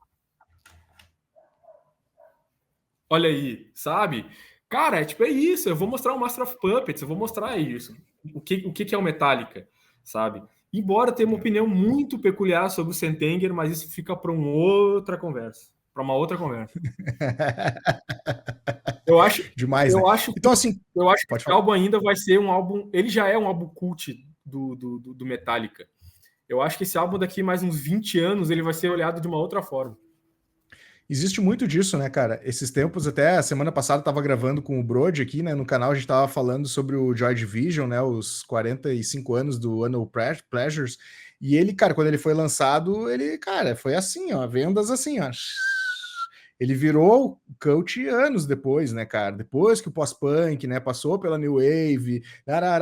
Olha aí, sabe? Cara, é isso. Eu vou mostrar o Master of Puppets, eu vou mostrar isso. O que é o Metallica, sabe? Embora tenha uma opinião muito peculiar sobre o Sentenger, mas isso fica para uma outra conversa. Para uma outra conversa. Eu acho, Demais, né? eu acho, Então, assim, eu acho que pode esse falar. álbum ainda vai ser um álbum. Ele já é um álbum cult do Metallica. Eu acho que esse álbum daqui mais uns 20 anos ele vai ser olhado de uma outra forma. Existe muito disso, né, cara? Esses tempos, até a semana passada, tava gravando com o Brody aqui, né? No canal a gente tava falando sobre o Joy Division, né? Os 45 anos do Annual Pleasures. E ele, cara, quando ele foi lançado, ele, cara, foi assim, ó, vendas assim, ó. Ele virou cult anos depois, né, cara? Depois que o pós-punk, né, passou pela New Wave,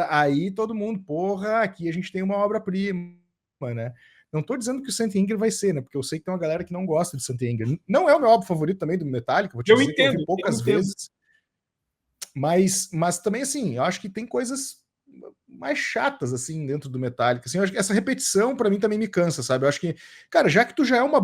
aí todo mundo, porra, aqui a gente tem uma obra-prima, né? Não tô dizendo que o Saint Anger vai ser, né? Porque eu sei que tem uma galera que não gosta de Saint Anger. Não é o meu álbum favorito também do Metallica, vou te dizer que eu ouvi poucas vezes. Mas também, assim, eu acho que tem coisas mais chatas, assim, dentro do Metallica. Assim, eu acho que essa repetição, para mim, também me cansa, sabe? Eu acho que, cara, já que tu já é uma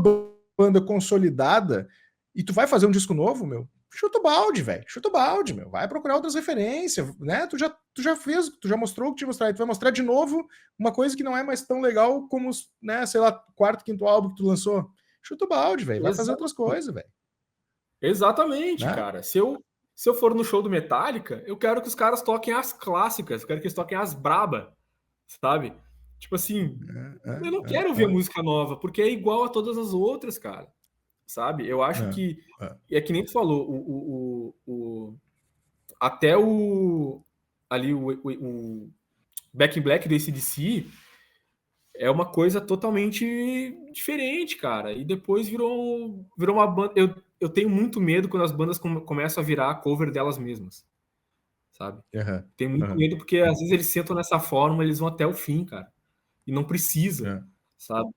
banda consolidada e tu vai fazer um disco novo, meu, chuta o balde, velho. Chuta o balde, meu. Vai procurar outras referências, né? Tu já fez, tu já mostrou o que te mostrar. E tu vai mostrar de novo uma coisa que não é mais tão legal como, né, sei lá, quarto, quinto álbum que tu lançou. Chuta o balde, velho. Vai fazer outras coisas, velho. Exatamente, Né? cara. Se eu for no show do Metallica, eu quero que os caras toquem as clássicas, eu quero que eles toquem as braba, sabe? Tipo assim, eu não quero ouvir música nova, porque é igual a todas as outras, cara. Sabe? Eu acho que é que nem tu falou, até ali o Back in Black do AC/DC é uma coisa totalmente diferente, cara. E depois virou uma banda. Eu tenho muito medo quando as bandas começam a virar cover delas mesmas, sabe? Tenho muito medo porque às vezes eles sentam nessa forma, eles vão até o fim, cara. E não precisa, sabe?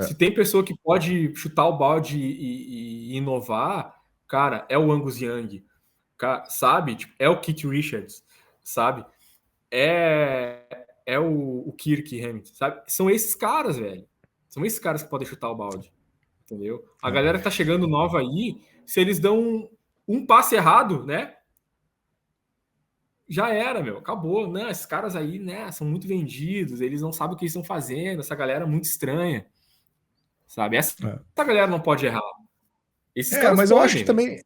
Se tem pessoa que pode chutar o balde e inovar, cara, é o Angus Young, sabe? Tipo, é o Keith Richards, sabe? É o Kirk Hammett, sabe? São esses caras, velho. São esses caras que podem chutar o balde, entendeu? A galera que tá chegando nova aí, se eles dão um passe errado, né? Já era, meu, acabou. Não, esses caras aí, né, são muito vendidos, eles não sabem o que eles estão fazendo, essa galera é muito estranha, sabe? Essa galera não pode errar. Esses caras mas eu acho podem, que velho. também.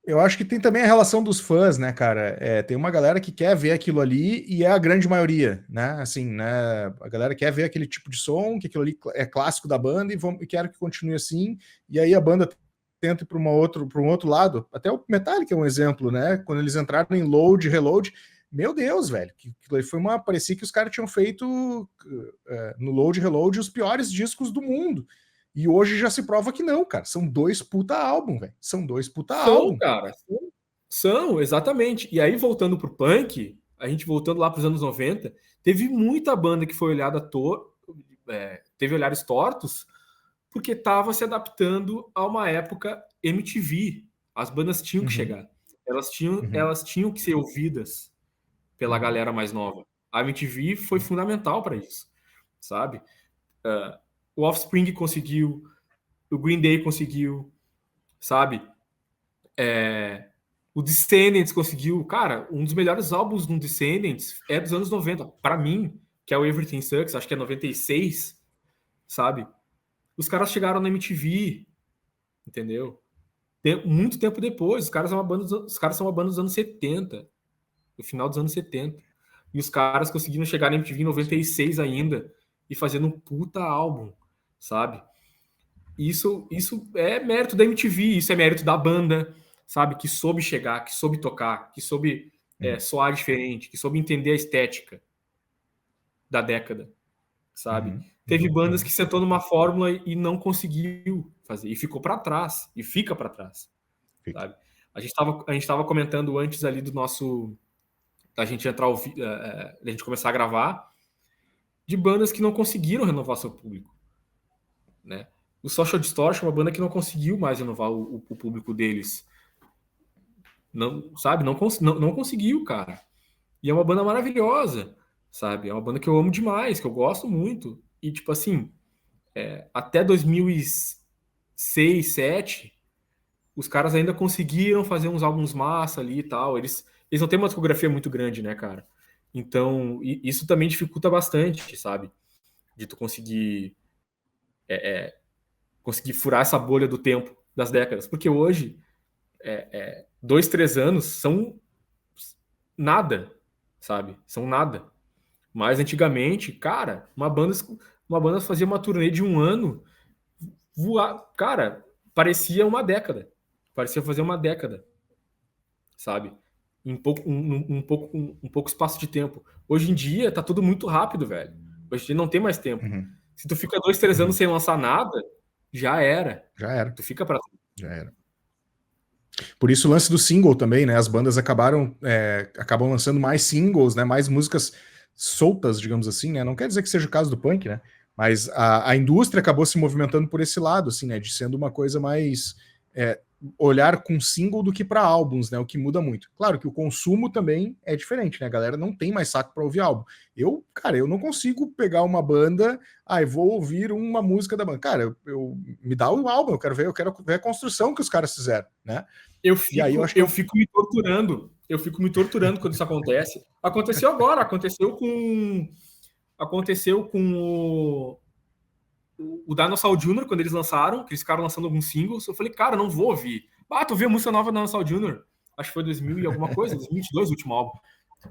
Eu acho que tem também a relação dos fãs, né, cara? Tem uma galera que quer ver aquilo ali e é a grande maioria, né? Assim, né? A galera quer ver aquele tipo de som, que aquilo ali é clássico da banda e quer que continue assim. E aí a banda tenta ir para um outro lado. Até o Metallica é um exemplo, né? Quando eles entraram em Load, Reload, meu Deus, velho, que foi parecia que os caras tinham feito no Load, Reload os piores discos do mundo. E hoje já se prova que não, cara. São dois puta álbum, velho. São dois puta São, álbum. cara. São, exatamente. E aí, voltando pro punk, a gente voltando lá pros anos 90, teve muita banda que foi olhada teve olhares tortos, porque estava se adaptando a uma época MTV. As bandas tinham que chegar. Elas tinham que ser ouvidas pela galera mais nova. A MTV foi fundamental para isso, sabe? O Offspring conseguiu, o Green Day conseguiu, sabe? O Descendants conseguiu. Cara, um dos melhores álbuns do Descendants é dos anos 90. Para mim, que é o Everything Sucks, acho que é 96, sabe? Os caras chegaram na MTV, entendeu? Muito tempo depois. Os caras são uma banda dos anos 70, no final dos anos 70. E os caras conseguiram chegar na MTV em 96 ainda e fazendo um puta álbum, sabe? Isso é mérito da MTV, isso é mérito da banda, sabe? Que soube chegar, que soube tocar, que soube soar diferente, que soube entender a estética da década, sabe? Teve bandas que sentou numa fórmula e não conseguiu fazer, e ficou para trás, e fica para trás, sabe? A gente tava comentando antes ali do nosso da gente entrar da gente começar a gravar, de bandas que não conseguiram renovar seu público, né? O Social Distortion é uma banda que não conseguiu mais renovar o público deles. Não, sabe? Não conseguiu, cara. E é uma banda maravilhosa, sabe? É uma banda que eu amo demais, que eu gosto muito. E, tipo assim, até 2006, 2007, os caras ainda conseguiram fazer uns álbuns massa ali e tal. Eles não têm uma discografia muito grande, né, cara? Então, isso também dificulta bastante, sabe? De tu conseguir furar essa bolha do tempo, das décadas. Porque hoje, 2, 3 anos são nada, sabe? São nada. Mas antigamente, cara, uma banda fazia uma turnê de um ano, voar, cara, parecia uma década. Parecia fazer uma década, sabe? Em um pouco espaço de tempo. Hoje em dia tá tudo muito rápido, velho. Hoje em dia não tem mais tempo. Se tu fica 2, 3 anos sem lançar nada, já era. Já era. Tu fica pra trás. Já era. Por isso o lance do single também, né? As bandas acabam lançando mais singles, né? Mais músicas soltas, digamos assim, né? Não quer dizer que seja o caso do punk, né? Mas a indústria acabou se movimentando por esse lado, assim, né? De sendo uma coisa mais olhar com single do que para álbuns, né? O que muda muito. Claro que o consumo também é diferente, né? A galera não tem mais saco para ouvir álbum. Cara, eu não consigo pegar uma banda, vou ouvir uma música da banda. Cara, me dá o álbum, eu quero ver a construção que os caras fizeram, né? Eu fico me torturando. Eu fico me torturando quando isso acontece. Aconteceu agora, aconteceu com o Dinosaur Jr., quando eles lançaram, que eles ficaram lançando alguns singles. Eu falei, cara, não vou ouvir. Tu viu a música nova do Dinosaur Jr.? Acho que foi 2000 e alguma coisa, 2022, o último álbum.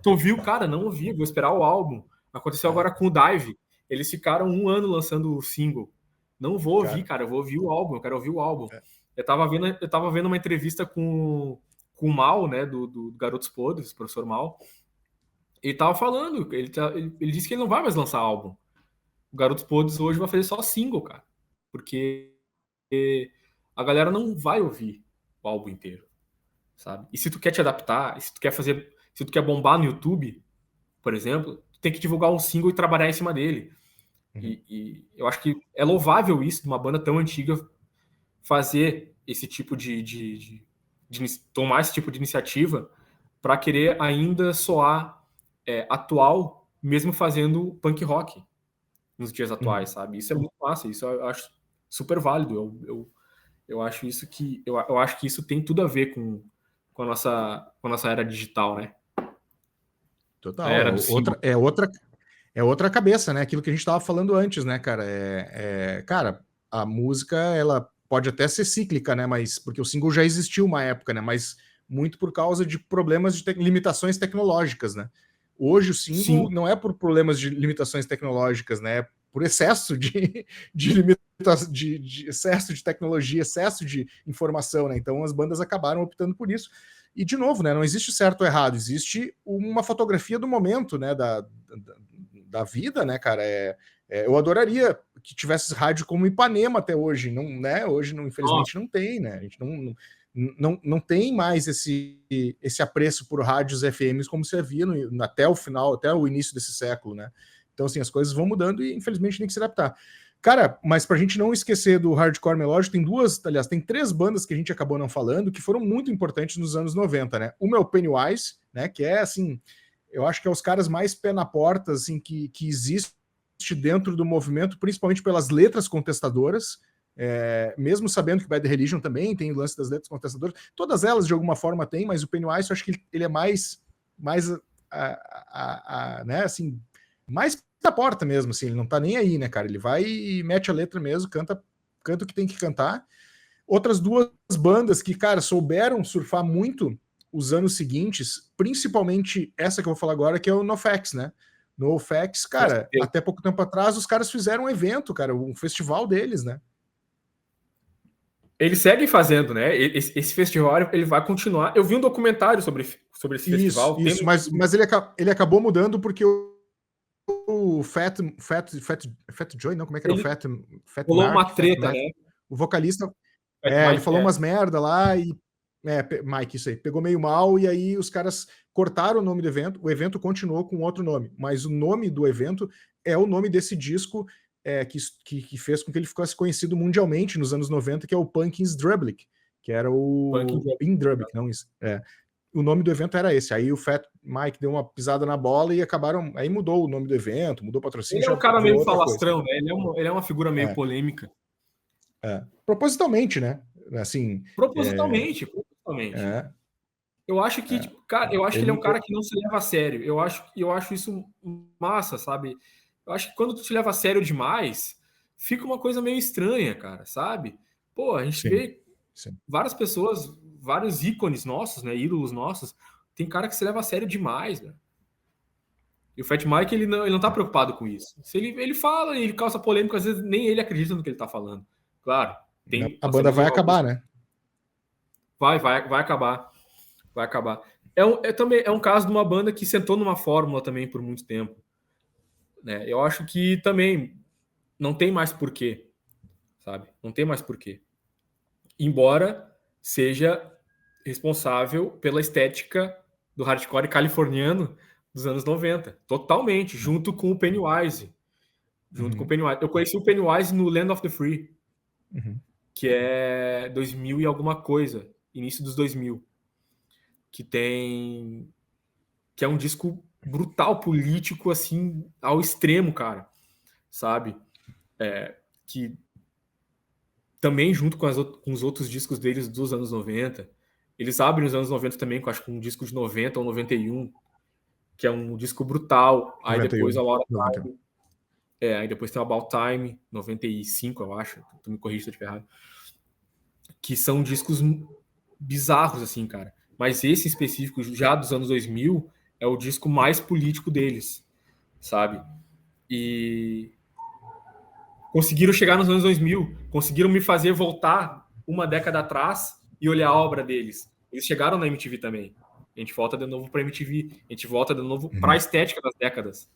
Tu ouviu? Cara, não ouvi, vou esperar o álbum. Aconteceu agora com o Dive. Eles ficaram 1 ano lançando o single. Não vou ouvir, cara, eu vou ouvir o álbum, eu quero ouvir o álbum. Eu tava vendo uma entrevista com o Mal, né, do Garotos Podres, professor Mal. Ele tava falando, ele disse que ele não vai mais lançar álbum. O Garotos Podres hoje vai fazer só single, cara. Porque a galera não vai ouvir o álbum inteiro, sabe? E se tu quer te adaptar, se tu quer bombar no YouTube, por exemplo, tu tem que divulgar um single e trabalhar em cima dele. E eu acho que é louvável isso de uma banda tão antiga fazer esse tipo de tomar esse tipo de iniciativa para querer ainda soar atual, mesmo fazendo punk rock nos dias atuais, sabe? Isso é muito massa, isso eu acho super válido. Eu acho isso que isso tem tudo a ver com a nossa era digital, né? A Total, era do single. é outra cabeça, né? Aquilo que a gente estava falando antes, né, cara? Cara, a música, ela pode até ser cíclica, né? Mas porque o single já existiu uma época, né? Mas muito por causa de problemas de limitações tecnológicas, né? Hoje o single Sim. não é por problemas de limitações tecnológicas, né? É por excesso de excesso de tecnologia, excesso de informação, né? Então as bandas acabaram optando por isso. E, de novo, né, não existe certo ou errado, existe uma fotografia do momento, né, da vida, né, cara? Eu adoraria que tivesse rádio como Ipanema até hoje, não, né? Hoje, não, infelizmente, não tem, né? A gente não tem mais esse apreço por rádios FMs como se havia até o final, até o início desse século, né? Então, assim, as coisas vão mudando e, infelizmente, tem que se adaptar. Cara, mas pra gente não esquecer do hardcore melódico, tem 3 bandas que a gente acabou não falando que foram muito importantes nos anos 90, né? Uma é o Pennywise, né? Que é, assim, eu acho que é os caras mais pé na porta, assim, que existe dentro do movimento, principalmente pelas letras contestadoras, mesmo sabendo que Bad Religion também tem o lance das letras contestadoras, todas elas de alguma forma tem, mas o Pennywise eu acho que ele é mais né, assim, mais da porta mesmo, assim, ele não tá nem aí, né, cara, ele vai e mete a letra mesmo, canta o que tem que cantar. Outras 2 bandas que, cara, souberam surfar muito os anos seguintes, principalmente essa que eu vou falar agora, que é o NoFX, né? NoFX, cara, até pouco tempo atrás, os caras fizeram um evento, cara, um festival deles, né? Eles seguem fazendo, né? Esse festival ele vai continuar. Eu vi um documentário sobre esse festival. Isso, mas ele acabou mudando porque o Fat Joy, não, como é que era? O Fat rolou Mark, uma treta, né? O vocalista, Mike, ele falou umas merda lá e Mike, isso aí, pegou meio mal e aí os caras cortaram o nome do evento, o evento continuou com outro nome, mas o nome do evento é o nome desse disco que fez com que ele ficasse conhecido mundialmente nos anos 90, que é o Pumpkins Drublic, que era o In Drublic, não isso. O nome do evento era esse. Aí o Fat Mike deu uma pisada na bola e acabaram. Aí mudou o nome do evento, mudou o patrocínio. Ele é um cara meio falastrão, né? Ele é uma figura meio polêmica. Propositalmente, né? Assim. Propositalmente. Eu acho que, cara, eu acho que ele é um cara que não se leva a sério. Eu acho isso massa, sabe? Eu acho que quando tu te leva a sério demais, fica uma coisa meio estranha, cara, sabe? Pô, a gente vê várias pessoas, vários ícones nossos, né? Ídolos nossos. Tem cara que se leva a sério demais, né? E o Fat Mike, ele não tá preocupado com isso. Se ele fala, ele causa polêmica, às vezes nem ele acredita no que ele tá falando. Claro. A banda vai acabar, né? Vai acabar. Vai acabar. Também é um caso de uma banda que sentou numa fórmula também por muito tempo. Né? Eu acho que também não tem mais porquê, sabe? Não tem mais porquê. Embora seja responsável pela estética do hardcore californiano dos anos 90. Totalmente, junto com o Pennywise. Com o Pennywise. Eu conheci o Pennywise no Land of the Free, que é 2000 e alguma coisa, início dos 2000. Que é um disco brutal, político, assim, ao extremo, cara, sabe? Que também, junto com os outros discos deles dos anos 90, eles abrem os anos 90 também, com acho que um disco de 90 ou 91, que é um disco brutal. Aí 91, depois a Laura Time, aí depois tem o About Time, 95, eu acho, tu me corrige se eu estiver errado, que são discos bizarros, assim, cara. Mas esse específico, já dos anos 2000, é o disco mais político deles, sabe? E conseguiram chegar nos anos 2000, conseguiram me fazer voltar uma década atrás e olhar a obra deles. Eles chegaram na MTV também. A gente volta de novo para a MTV, a gente volta de novo para a estética das décadas.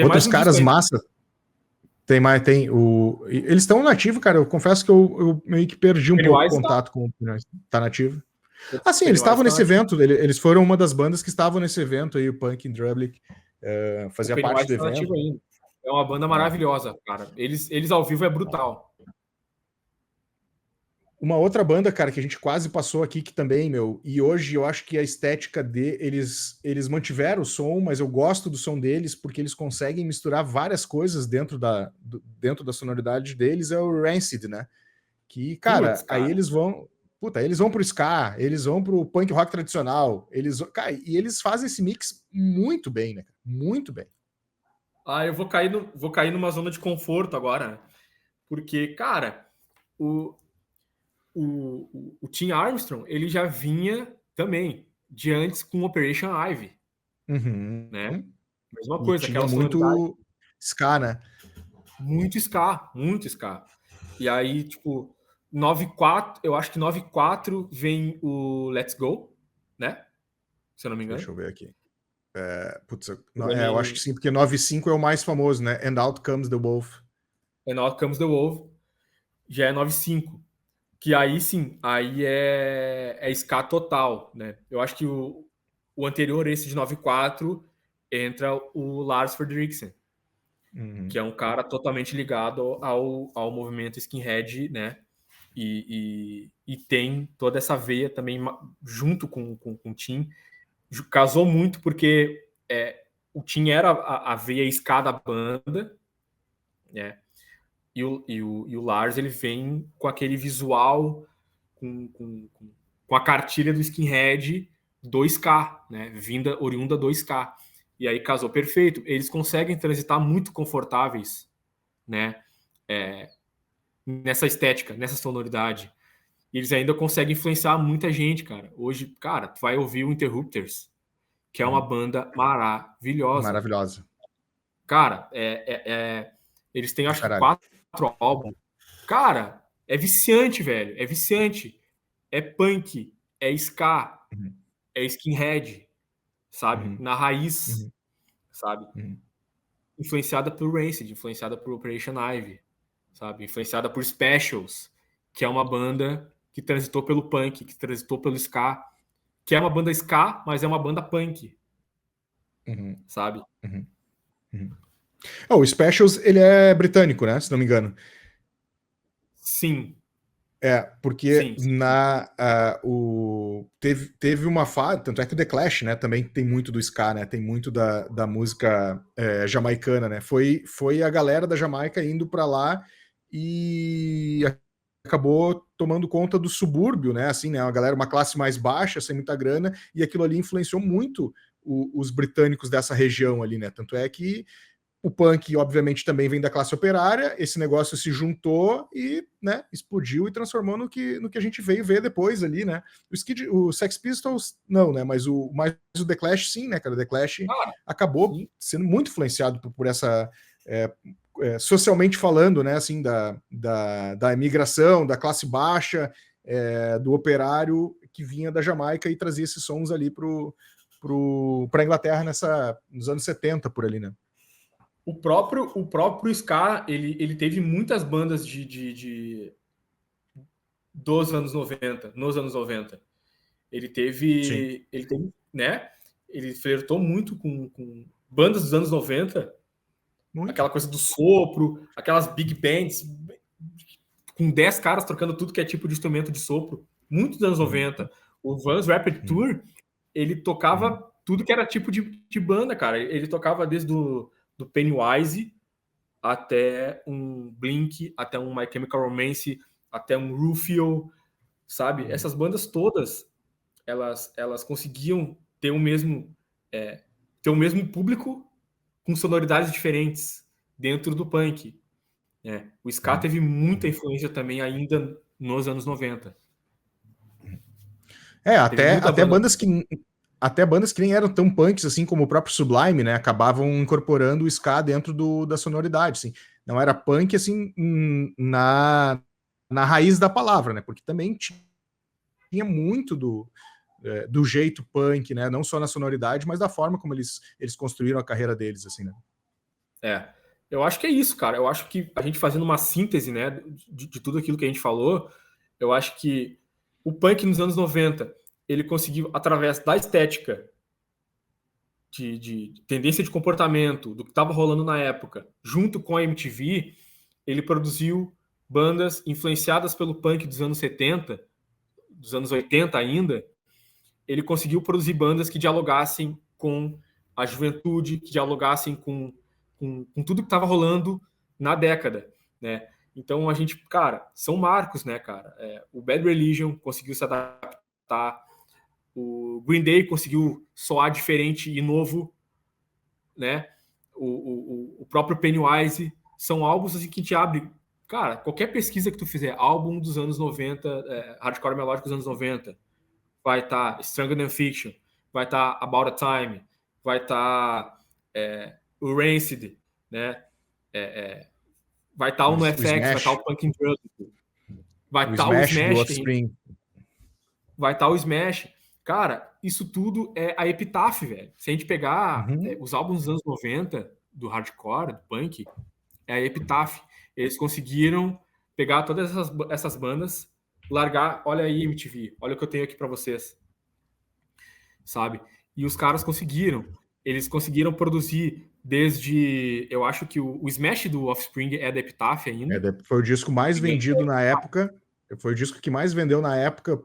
Outros caras massa. Eles estão nativos, cara. Eu confesso que eu meio que perdi um pouco o contato com o Pennywise. Tá nativo. Sim, eles estavam nesse evento. Eles foram uma das bandas que estavam nesse evento aí, o Pumpkins Drublic. Fazia parte do evento. Ainda. É uma banda maravilhosa, cara. Eles ao vivo é brutal. Uma outra banda, cara, que a gente quase passou aqui, que também, e hoje eu acho que a estética eles mantiveram o som, mas eu gosto do som deles porque eles conseguem misturar várias coisas dentro da sonoridade deles, é o Rancid, né? Que, cara, aí eles vão... puta, eles vão pro ska, eles vão pro punk rock tradicional, cara, e eles fazem esse mix muito bem, né? Muito bem. Eu vou cair numa zona de conforto agora, né? Porque, cara, o Tim Armstrong, ele já vinha também de antes com Operation Ivy, Uhum. né? Mesma E coisa, tinha aquela sonoridade. muito ska, né? Muito ska, muito ska. E aí, tipo, 9/4, eu acho que 9/4 vem o Let's Go, né? Se eu não me engano. Deixa eu ver aqui. Putz, eu acho que Também sim, porque 9/5 é o mais famoso, né? And Out Comes the Wolf. And Out Comes the Wolf, já é 9/5. Que aí sim, aí é ska total, né? Eu acho que o anterior, esse de 9/4, entra o Lars Frederiksen, Uhum. que é um cara totalmente ligado ao movimento skinhead, né? E tem toda essa veia também junto com o Tim. Casou muito porque o Tim era a veia ska da banda, né? E o Lars, ele vem com aquele visual, com a cartilha do skinhead 2K, né? Oriunda 2K. E aí casou perfeito. Eles conseguem transitar muito confortáveis, né? Nessa estética, nessa sonoridade. E eles ainda conseguem influenciar muita gente, cara. Hoje, cara, tu vai ouvir o Interrupters, que é uma banda maravilhosa. Maravilhosa. Cara, eles têm, acho que, 4 álbuns. Cara, é viciante, velho. É viciante. É punk, é ska, Uhum. é skinhead, sabe? Uhum. Na raiz, Uhum. sabe? Uhum. Influenciada por Rancid, influenciada por Operation Ivy, sabe? Influenciada por Specials, que é uma banda que transitou pelo punk, que transitou pelo ska, que é uma banda ska, mas é uma banda punk, Uhum. sabe? Uhum. Uhum. O Specials, ele é britânico, né? Se não me engano. Sim, Porque sim, sim, sim. teve uma fase, tanto é que o The Clash, né, também tem muito do ska, né, tem muito da música jamaicana, né, foi a galera da Jamaica indo para lá e acabou tomando conta do subúrbio, né, assim, né, uma classe mais baixa, sem muita grana, e aquilo ali influenciou muito os britânicos dessa região ali, né, tanto é que o punk, obviamente, também vem da classe operária, esse negócio se juntou e, né, explodiu e transformou no que a gente veio ver depois ali, né? O Sex Pistols, não, né? Mas o The Clash, sim, né, cara? O The Clash Cara, acabou sim. sendo muito influenciado por essa. Socialmente falando, né, assim, da imigração, da classe baixa, do operário que vinha da Jamaica e trazia esses sons ali para a Inglaterra nos anos 70, por ali, né? O próprio ska, ele teve muitas bandas dos anos 90, nos anos 90. Sim. Ele teve, né? Ele flertou muito com bandas dos anos 90, Muito. aquela coisa do sopro, aquelas big bands com 10 caras trocando tudo que é tipo de instrumento de sopro, muito dos anos Uhum. 90. O Vans Rapid Uhum. Tour, ele Uhum. tocava tudo que era tipo de banda, cara. Ele tocava desde do Pennywise até um Blink, até um My Chemical Romance, até um Rufio, sabe? Uhum. Essas bandas todas, elas conseguiam é, ter o mesmo público com sonoridades diferentes dentro do punk. Né? O ska Uhum. teve muita influência também ainda nos anos 90. Teve Até, muita até banda. bandas que até bandas que nem eram tão punks assim como o próprio Sublime, né, acabavam incorporando o ska dentro da sonoridade, assim. Não era punk assim na raiz da palavra, né? Porque também tinha muito do jeito punk, né? Não só na sonoridade, mas da forma como eles construíram a carreira deles, assim, né? É. Eu acho que é isso, cara. Eu acho que a gente fazendo uma síntese, né, de tudo aquilo que a gente falou, eu acho que o punk nos anos 90, ele conseguiu, através da estética, de tendência de comportamento, do que estava rolando na época, junto com a MTV, ele produziu bandas influenciadas pelo punk dos anos 70, dos anos 80 ainda. Ele conseguiu produzir bandas que dialogassem com a juventude, que dialogassem com tudo que estava rolando na década, né? Então a gente, cara, são marcos, né, cara? O Bad Religion conseguiu se adaptar, o Green Day conseguiu soar diferente e novo, né? O próprio Pennywise, são álbuns assim que te abre. Cara, qualquer pesquisa que tu fizer, álbum dos anos 90, hardcore melódico dos anos 90, vai estar Stronger Than Fiction, vai estar About a Time, vai estar o Rancid, né? Vai estar o NoFX, vai estar o Punk in Drugs, vai estar o Smash, do Offspring. vai estar o Smash. Cara, isso tudo é a Epitaph, velho. Se a gente pegar os álbuns dos anos 90, do hardcore, do punk, é a Epitaph. Eles conseguiram pegar todas essas bandas, largar, olha aí, MTV, olha o que eu tenho aqui para vocês. Sabe? E os caras conseguiram. Eles conseguiram produzir desde... Eu acho que o Smash do Offspring é da Epitaph ainda. Foi o disco mais vendido na época. Foi o disco que mais vendeu na época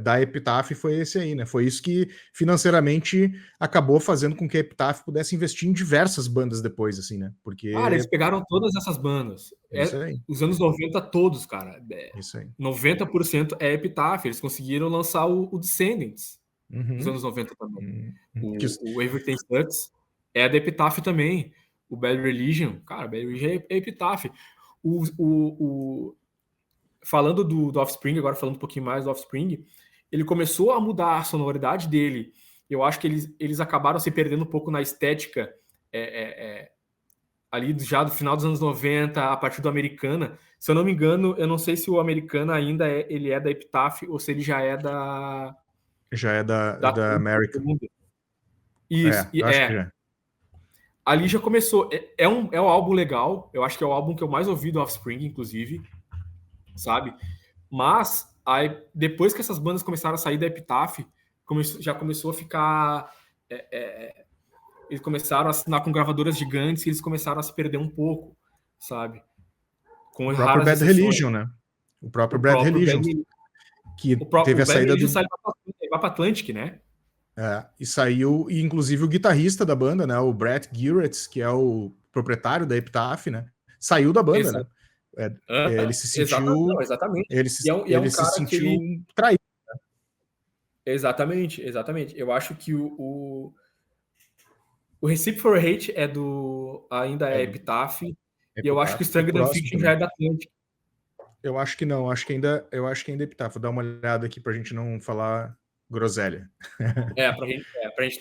da Epitaph, foi esse aí, né? Foi isso que financeiramente acabou fazendo com que a Epitaph pudesse investir em diversas bandas depois, assim, né? Porque... Cara, eles pegaram todas essas bandas. Isso aí. Os anos 90 todos, cara. Isso aí. 90% é Epitaph. Eles conseguiram lançar o Descendants nos anos 90 também. O Everything Sucks é da Epitaph também. O Bad Religion, cara, Bad Religion é Epitaph. Falando do Offspring, agora falando um pouquinho mais do Offspring, ele começou a mudar a sonoridade dele. Eu acho que eles acabaram se perdendo um pouco na estética ali já do final dos anos 90, a partir do Americana. Se eu não me engano, eu não sei se o Americana ainda ele é da Epitaph ou se ele já é da... Já é da American. Isso, acho que já. Ali já começou. É um álbum legal. Eu acho que é o álbum que eu mais ouvi do Offspring, inclusive. Sabe? Mas aí, depois que essas bandas começaram a sair da Epitaph, já começou a ficar... eles começaram a assinar com gravadoras gigantes e eles começaram a se perder um pouco, sabe? Com o próprio Bad Religion, né? O próprio Bad Religion. Que teve a saída do... vai para Atlantic, né? E saiu, e inclusive o guitarrista da banda, né? O Brett Gurewitz, que é o proprietário da Epitaph, né? Saiu da banda, né? Ele se sentiu... Exatamente. Ele se sentiu traído. Né? Exatamente. Eu acho que o Recipe for Hate ainda é Epitaph, e eu acho que o Stronger Than Fiction já é da Atlantic. Eu acho que não, acho que ainda é Epitaph. Vou dar uma olhada aqui pra gente não falar groselha. Pra gente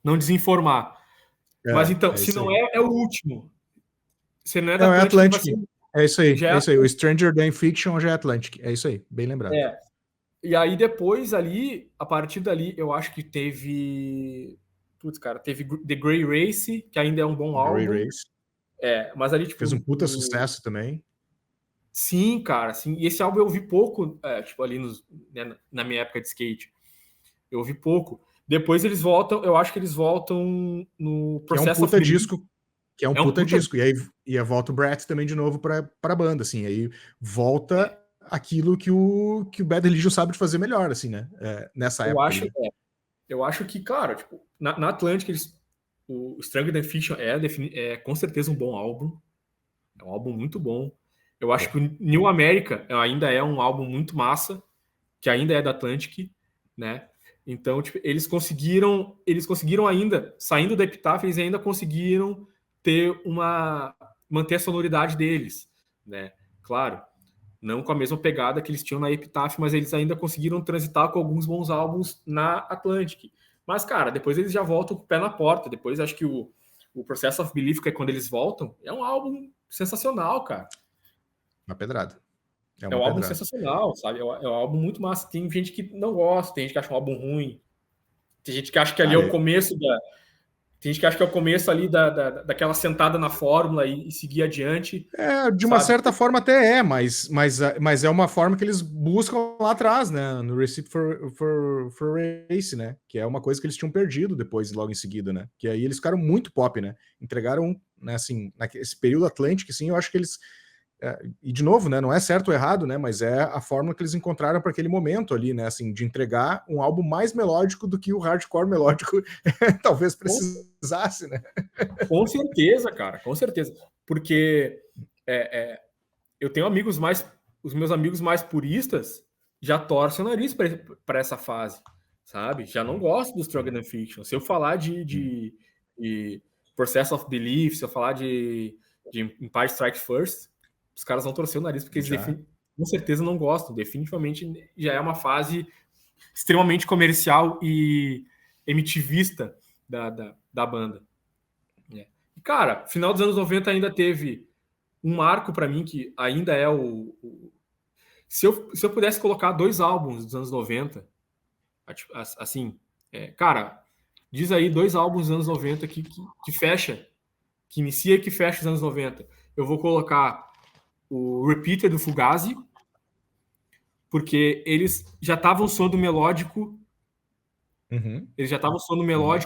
não desinformar. Mas então, se não é o último. Se não é da Atlantic. É isso aí, é isso aí. O Stranger Than Fiction já é Atlantic. É isso aí, bem lembrado. E aí depois ali, a partir dali, eu acho que teve... Putz, cara, teve The Grey Race, que ainda é um bom álbum. Grey Race. Mas ali, tipo... Fez um puta sucesso também. Sim, cara, sim. E esse álbum eu ouvi pouco, tipo, ali na minha época de skate. Eu ouvi pouco. Depois eles voltam, eu acho que eles voltam no Process of Belief. Que é um puta disco. E aí volta o Brett também de novo pra banda, assim. Aí volta aquilo que o Bad Religion sabe de fazer melhor, assim, né? Nessa época. Eu acho que, claro, tipo, na Atlantic, o Stronger Than Fiction é com certeza um bom álbum. É um álbum muito bom. Eu acho que o New America ainda é um álbum muito massa, que ainda é da Atlantic, né? Então, tipo, eles conseguiram ainda, saindo da Epitaph, eles ainda conseguiram manter a sonoridade deles, né? Claro, não com a mesma pegada que eles tinham na Epitaph, mas eles ainda conseguiram transitar com alguns bons álbuns na Atlantic. Mas, cara, depois eles já voltam com o pé na porta. Depois acho que o Process of Belief, que é quando eles voltam, é um álbum sensacional, cara. Uma pedrada. É um álbum sensacional, sabe? É um álbum muito massa. Tem gente que não gosta, tem gente que acha um álbum ruim. Tem gente que acha que ali é o começo Tem gente que acha que é o começo ali daquela sentada na fórmula e seguir adiante. De uma certa forma até mas é uma forma que eles buscam lá atrás, né? No Recipe for Race, né? Que é uma coisa que eles tinham perdido depois, logo em seguida, né? Que aí eles ficaram muito pop, né? Entregaram, né, assim, nesse período Atlantic, assim, eu acho que eles... e de novo, né, não é certo ou errado, né, mas é a fórmula que eles encontraram para aquele momento ali, né, assim, de entregar um álbum mais melódico do que o hardcore melódico talvez precisasse, né? Com certeza, cara, com certeza, porque eu tenho amigos mais... Os meus amigos mais puristas já torcem o nariz para essa fase, sabe? Já não gosto do Stronger Than Fiction. Se eu falar de Process of Belief, se eu falar de Empire Strikes First, os caras vão torcer o nariz, porque eles com certeza não gostam. Definitivamente já é uma fase extremamente comercial e emitivista da banda. E, cara, final dos anos 90 ainda teve um marco para mim, que ainda é se eu pudesse colocar 2 álbuns dos anos 90, assim, cara, diz aí 2 álbuns dos anos 90 que fecha, que inicia e que fecha os anos 90. Eu vou colocar o Repeater do Fugazi, porque eles já estavam soando melódico,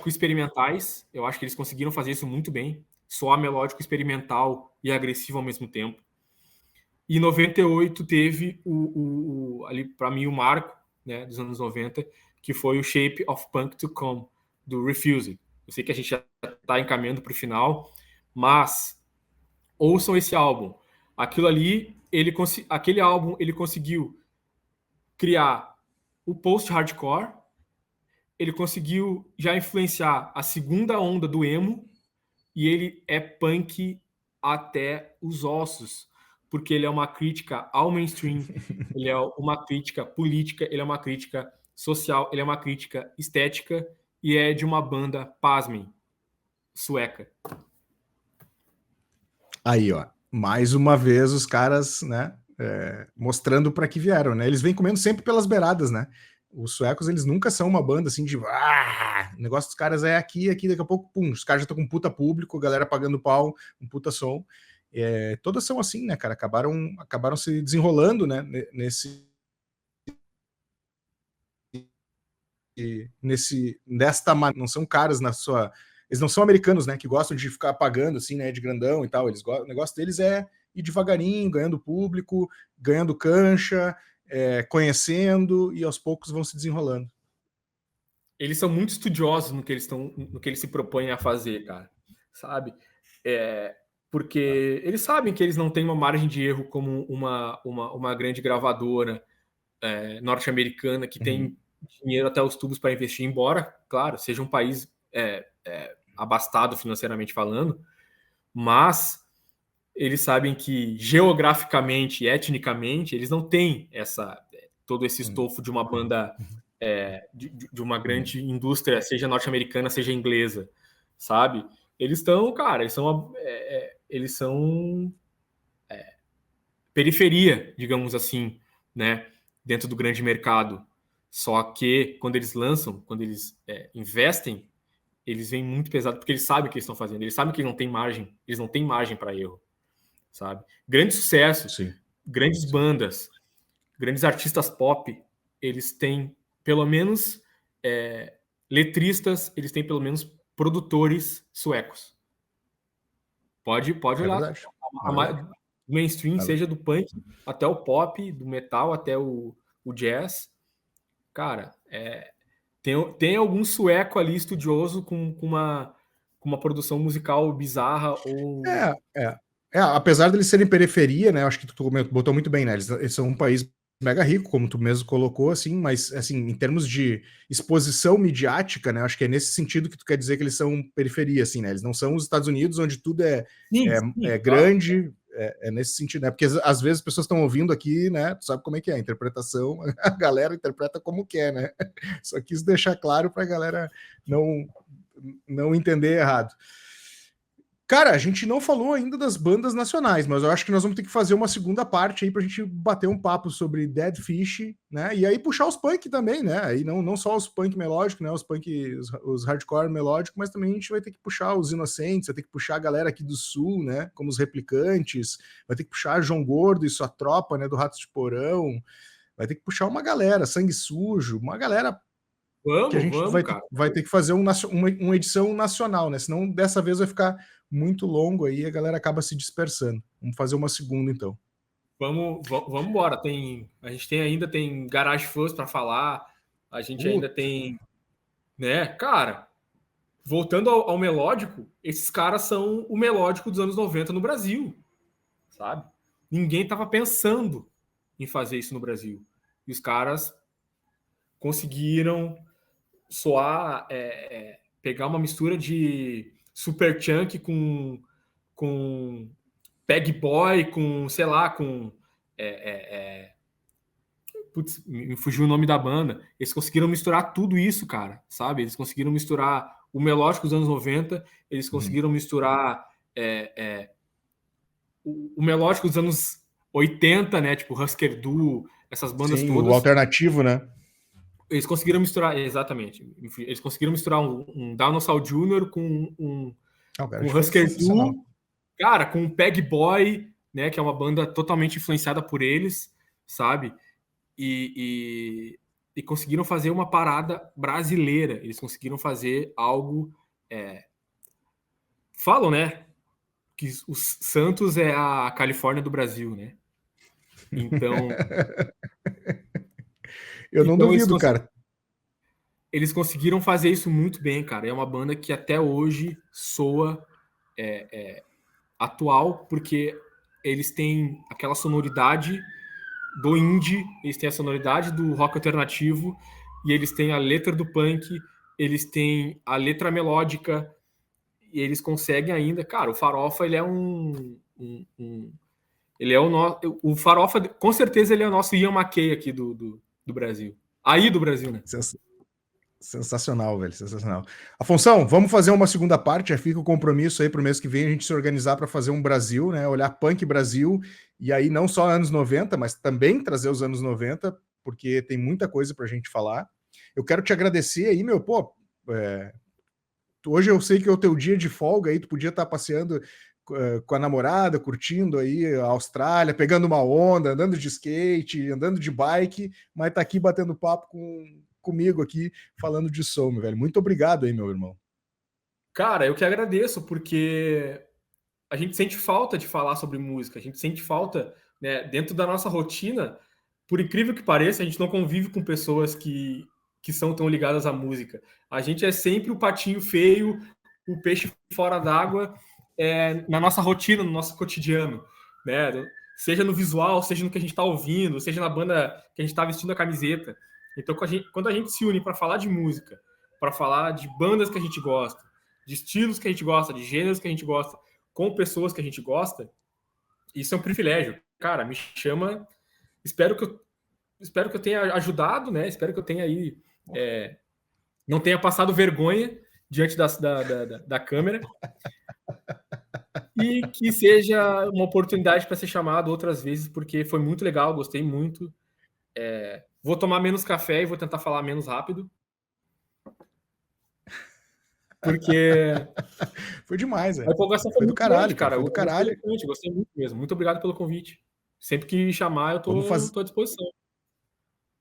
experimentais. Eu acho que eles conseguiram fazer isso muito bem, soar melódico, experimental e agressivo ao mesmo tempo. E em 98 teve ali para mim o marco, né, dos anos 90, que foi o Shape of Punk to Come, do Refusing. Eu sei que a gente já está encaminhando para o final, mas ouçam esse álbum. Aquele álbum ele conseguiu criar o post-hardcore, ele conseguiu já influenciar a segunda onda do emo, e ele é punk até os ossos, porque ele é uma crítica ao mainstream, ele é uma crítica política, ele é uma crítica social, ele é uma crítica estética, e é de uma banda, pasmem, sueca. Aí, ó, mais uma vez os caras, né, mostrando para que vieram, né? Eles vêm comendo sempre pelas beiradas, né? Os suecos, eles nunca são uma banda assim de... o negócio dos caras é aqui, daqui a pouco, pum, os caras já estão com um puta público, a galera pagando pau, um puta som. Todas são assim, né, cara? Acabaram se desenrolando, né, não são caras eles não são americanos, né, que gostam de ficar pagando assim, né, de grandão e tal. O negócio deles é ir devagarinho, ganhando público, ganhando cancha, conhecendo, e aos poucos vão se desenrolando. Eles são muito estudiosos no que eles se propõem a fazer, cara, sabe? Porque eles sabem que eles não têm uma margem de erro como uma grande gravadora norte-americana que tem dinheiro até os tubos para investir, embora, claro, seja um país abastado financeiramente falando, mas eles sabem que geograficamente e etnicamente eles não têm todo esse estofo de uma banda, de uma grande indústria, seja norte-americana, seja inglesa, sabe? Eles estão, cara, eles são periferia, digamos assim, né, dentro do grande mercado. Só que quando eles lançam, quando eles investem, eles vêm muito pesado, porque eles sabem o que eles estão fazendo, eles sabem que eles não têm margem para erro, sabe? Grande sucesso, sim, grandes bandas, grandes artistas pop, eles têm pelo menos letristas, eles têm pelo menos produtores suecos. Pode olhar. O mainstream, seja do punk até o pop, do metal até o jazz. Cara, tem algum sueco ali estudioso com uma produção musical bizarra ou... Apesar deles serem periferia, né? Acho que tu botou muito bem, né? Eles são um país mega rico, como tu mesmo colocou, assim, mas assim, em termos de exposição midiática, né? Acho que é nesse sentido que tu quer dizer que eles são periferia, assim, né? Eles não são os Estados Unidos, onde tudo sim, grande, claro. Nesse sentido, né? Porque às vezes as pessoas estão ouvindo aqui, né? Tu sabe como é que é a interpretação, a galera interpreta como quer, né? Só quis deixar claro para a galera não entender errado. Cara, a gente não falou ainda das bandas nacionais, mas eu acho que nós vamos ter que fazer uma segunda parte aí pra gente bater um papo sobre Dead Fish, né? E aí puxar os punk também, né? Aí não só os punk melódicos, né? Os hardcore melódicos, mas também a gente vai ter que puxar os Inocentes, vai ter que puxar a galera aqui do Sul, né? Como os Replicantes, vai ter que puxar João Gordo e sua tropa, né? Do Ratos de Porão, vai ter que puxar uma galera, Sangue Sujo, uma galera que a gente vai ter que fazer uma edição nacional, né? Senão dessa vez vai ficar muito longo aí, a galera acaba se dispersando. Vamos fazer uma segunda, então. Vamos embora. A gente ainda tem Garage Fuzz para falar, a gente ainda tem, né? Cara, voltando ao melódico, esses caras são o melódico dos anos 90 no Brasil, sabe? ninguém estava pensando em fazer isso no Brasil. E os caras conseguiram soar, pegar uma mistura de Superchunk com Peg Boy, com, sei lá, com... Putz, me fugiu o nome da banda. Eles conseguiram misturar tudo isso, cara, sabe? Eles conseguiram misturar o melódico dos anos 90, eles conseguiram misturar o melódico dos anos 80, né? Tipo Husker Du, essas bandas Sim, o todas. alternativo, né? Eles conseguiram misturar, exatamente. Eles conseguiram misturar um Dinosaur Jr. com Cara, com foi Husker sensacional. Du, cara, com o Peg Boy, né? Que é uma banda totalmente influenciada por eles, sabe? E conseguiram fazer uma parada brasileira. Eles conseguiram fazer algo. Falam, né? Que o Santos é a Califórnia do Brasil, né? Então, Eu não então duvido, cara. eles conseguiram fazer isso muito bem, cara. É uma banda que até hoje soa atual, porque eles têm aquela sonoridade do indie, eles têm a sonoridade do rock alternativo, e eles têm a letra do punk, eles têm a letra melódica, e eles conseguem ainda... Cara, o Farofa, ele é ele é o Farofa, com certeza, ele é o nosso Ian MacKaye aqui do Brasil. Aí do Brasil, né? Sensacional, velho, sensacional. Afonso, vamos fazer uma segunda parte, já fica o compromisso aí pro mês que vem a gente se organizar para fazer um Brasil, né, olhar punk Brasil, e aí não só anos 90, mas também trazer os anos 90, porque tem muita coisa pra gente falar. Eu quero te agradecer aí, meu, pô, hoje eu sei que é o teu dia de folga aí, tu podia estar passeando com a namorada, curtindo aí a Austrália, pegando uma onda, andando de skate, andando de bike, mas tá aqui batendo papo comigo aqui, falando de som, meu velho. Muito obrigado aí, meu irmão. Cara, eu que agradeço, porque a gente sente falta de falar sobre música, a gente sente falta, né, dentro da nossa rotina, por incrível que pareça, a gente não convive com pessoas que são tão ligadas à música. A gente é sempre o patinho feio, o peixe fora d'água, na nossa rotina, no nosso cotidiano, né? Seja no visual, seja no que a gente está ouvindo, seja na banda que a gente está vestindo a camiseta. Então, quando a gente se une para falar de música, para falar de bandas que a gente gosta, de estilos que a gente gosta, de gêneros que a gente gosta, com pessoas que a gente gosta, isso é um privilégio. Cara, me chama. Espero que eu tenha ajudado, né? Espero que eu tenha aí. Não tenha passado vergonha diante da câmera. E que seja uma oportunidade para ser chamado outras vezes, porque foi muito legal, gostei muito. Vou tomar menos café e vou tentar falar menos rápido. Porque foi demais, a empolgação foi do muito caralho, grande, cara. Foi do caralho. Gostei muito mesmo. Muito obrigado pelo convite. Sempre que chamar, eu tô à disposição.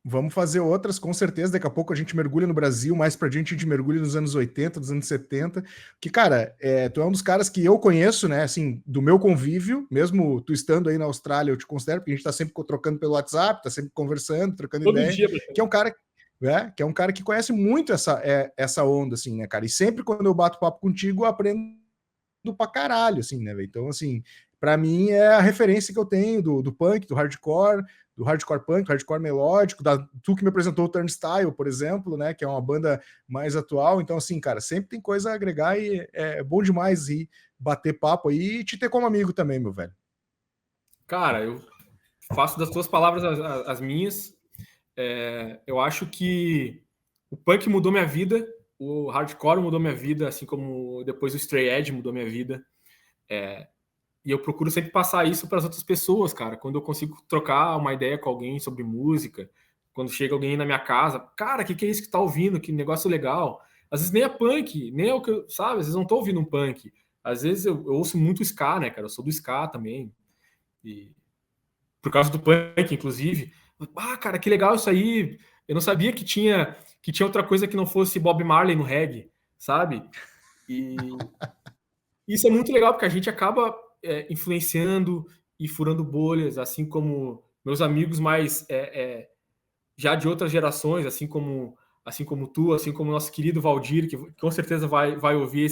Vamos fazer outras, com certeza. Daqui a pouco a gente mergulha no Brasil, mais pra gente a gente mergulha nos anos 80, dos anos 70. Que, cara, tu é um dos caras que eu conheço, né? Assim, do meu convívio, mesmo tu estando aí na Austrália, eu te considero, porque a gente tá sempre trocando pelo WhatsApp, tá sempre conversando, trocando Todo ideia. dia, que é um cara. Que é um cara que conhece muito essa onda, assim, né, cara? E sempre quando eu bato papo contigo, eu aprendo pra caralho, assim, né, velho? Então, assim, pra mim é a referência que eu tenho do punk, do hardcore punk, do hardcore melódico, tu que me apresentou o Turnstile, por exemplo, né, que é uma banda mais atual. Então, assim, cara, sempre tem coisa a agregar e é bom demais ir bater papo aí e te ter como amigo também, meu velho. Cara, eu faço das tuas palavras as minhas. Eu acho que o punk mudou minha vida, o hardcore mudou minha vida, assim como depois o Stray Edge mudou minha vida. E eu procuro sempre passar isso para as outras pessoas, cara. Quando eu consigo trocar uma ideia com alguém sobre música, quando chega alguém na minha casa, cara, o que é isso que tá ouvindo? Que negócio legal. Às vezes nem é punk, nem é o que eu, sabe? Às vezes eu não tô ouvindo um punk. Às vezes eu ouço muito ska, né, cara? Eu sou do ska também. E por causa do punk, inclusive. Ah, cara, que legal isso aí. Eu não sabia que tinha outra coisa que não fosse Bob Marley no reggae, sabe? E isso é muito legal, porque a gente acaba influenciando e furando bolhas, assim como meus amigos mais já de outras gerações, assim como tu, assim como o nosso querido Valdir, que com certeza vai ouvir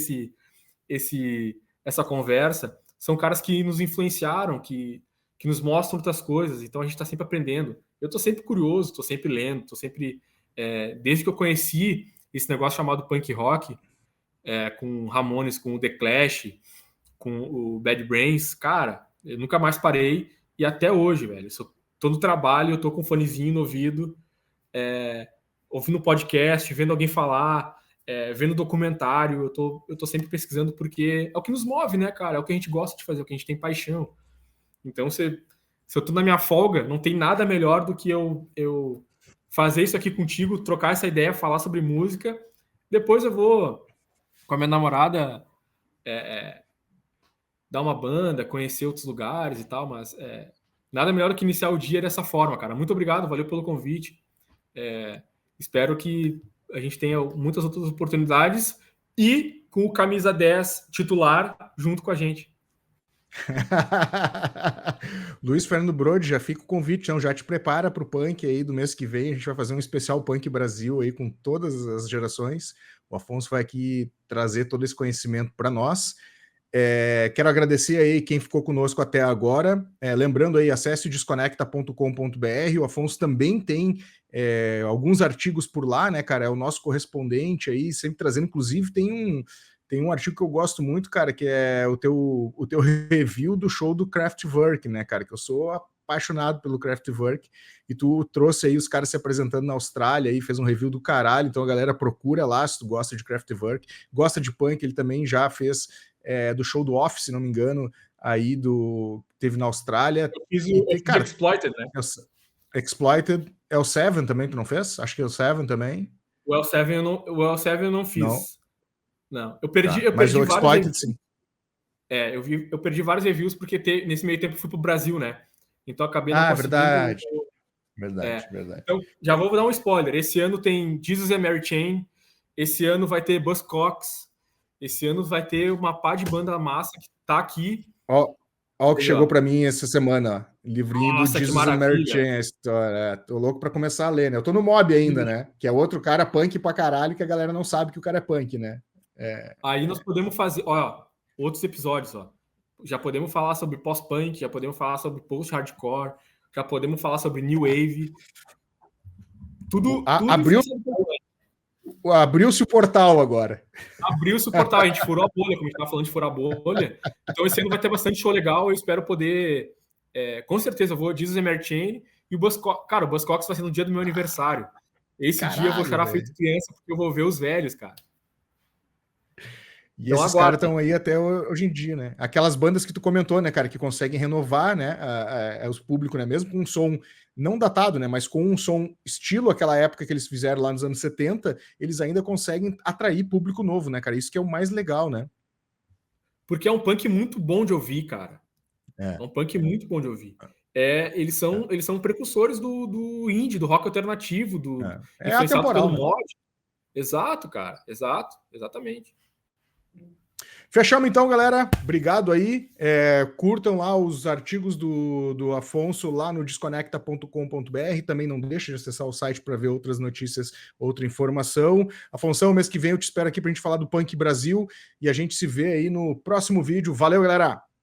essa conversa, são caras que nos influenciaram, que que nos mostram outras coisas, então a gente está sempre aprendendo. Eu estou sempre curioso, estou sempre lendo, estou sempre... desde que eu conheci esse negócio chamado punk rock, com o Ramones, com o The Clash, com o Bad Brains, cara, eu nunca mais parei, e até hoje, velho, tô no trabalho, eu tô com um fonezinho no ouvido, ouvindo podcast, vendo alguém falar, vendo documentário, eu tô sempre pesquisando, porque é o que nos move, né, cara? É o que a gente gosta de fazer, é o que a gente tem paixão. Então, se eu tô na minha folga, não tem nada melhor do que eu fazer isso aqui contigo, trocar essa ideia, falar sobre música. Depois eu vou com a minha namorada dar uma banda, conhecer outros lugares e tal, mas nada melhor do que iniciar o dia dessa forma, cara. Muito obrigado, valeu pelo convite. Espero que a gente tenha muitas outras oportunidades e com o camisa 10 titular junto com a gente. Luiz Fernando Brode, já fica o convite, então já te prepara para o punk aí do mês que vem. A gente vai fazer um especial Punk Brasil aí com todas as gerações. O Afonso vai aqui trazer todo esse conhecimento para nós. Quero agradecer aí quem ficou conosco até agora. Lembrando aí, acesse o desconecta.com.br. O Afonso também tem alguns artigos por lá, né, cara? É o nosso correspondente aí, sempre trazendo. Inclusive, tem um artigo que eu gosto muito, cara, que é o teu review do show do Kraftwerk, né, cara? Que eu sou apaixonado pelo Kraftwerk, e tu trouxe aí os caras se apresentando na Austrália e fez um review do caralho, então a galera procura lá se tu gosta de Kraftwerk, gosta de punk, ele também já fez do show do Office, se não me engano, aí teve na Austrália. Eu fiz o cara, Exploited, né? Exploited, é o Seven também, tu não fez? Acho que é o Seven também. O L7 eu não fiz. Não. Eu perdi mas o Exploited, reviews. sim. Eu perdi vários reviews porque nesse meio tempo eu fui pro Brasil, né? Então acabei não conseguindo... Verdade. Então, já vou dar um spoiler. Esse ano tem Jesus and Mary Chain, esse ano vai ter Buzzcocks, esse ano vai ter uma pá de banda massa que tá aqui. Ó o que chegou para mim essa semana, ó. Livrinho do Jesus and Mary Chain, a história. Tô louco para começar a ler, né? Eu tô no Mob ainda, né? Que é outro cara punk pra caralho, que a galera não sabe que o cara é punk, né? Aí nós podemos fazer, outros episódios, já podemos falar sobre pós-punk, já podemos falar sobre post-hardcore, já podemos falar sobre new wave. Tudo abriu-se o portal agora. Abriu-se o portal, a gente furou a bolha, como a gente estava falando de furar a bolha. Então esse ano vai ter bastante show legal, eu espero poder... com certeza eu vou Jesus and Mary Chain e o Buzzcocks. Cara, o Buzzcocks vai ser no dia do meu aniversário. Esse dia eu vou chorar feito criança, porque eu vou ver os velhos, cara. E então, esses caras estão aí até hoje em dia, né? Aquelas bandas que tu comentou, né, cara, que conseguem renovar, né, os públicos, né, mesmo com um som não datado, né, mas com um som estilo aquela época que eles fizeram lá nos anos 70, eles ainda conseguem atrair público novo, né, cara? Isso que é o mais legal, né? Porque é um punk muito bom de ouvir, cara. É um punk muito bom de ouvir. Eles são precursores do indie, do rock alternativo, influenciado pelo mod. Exato, cara. Exatamente. Fechamos então, galera. Obrigado aí. Curtam lá os artigos do Afonso lá no desconecta.com.br. Também não deixe de acessar o site para ver outras notícias, outra informação. Afonso, mês que vem eu te espero aqui para a gente falar do Punk Brasil e a gente se vê aí no próximo vídeo. Valeu, galera!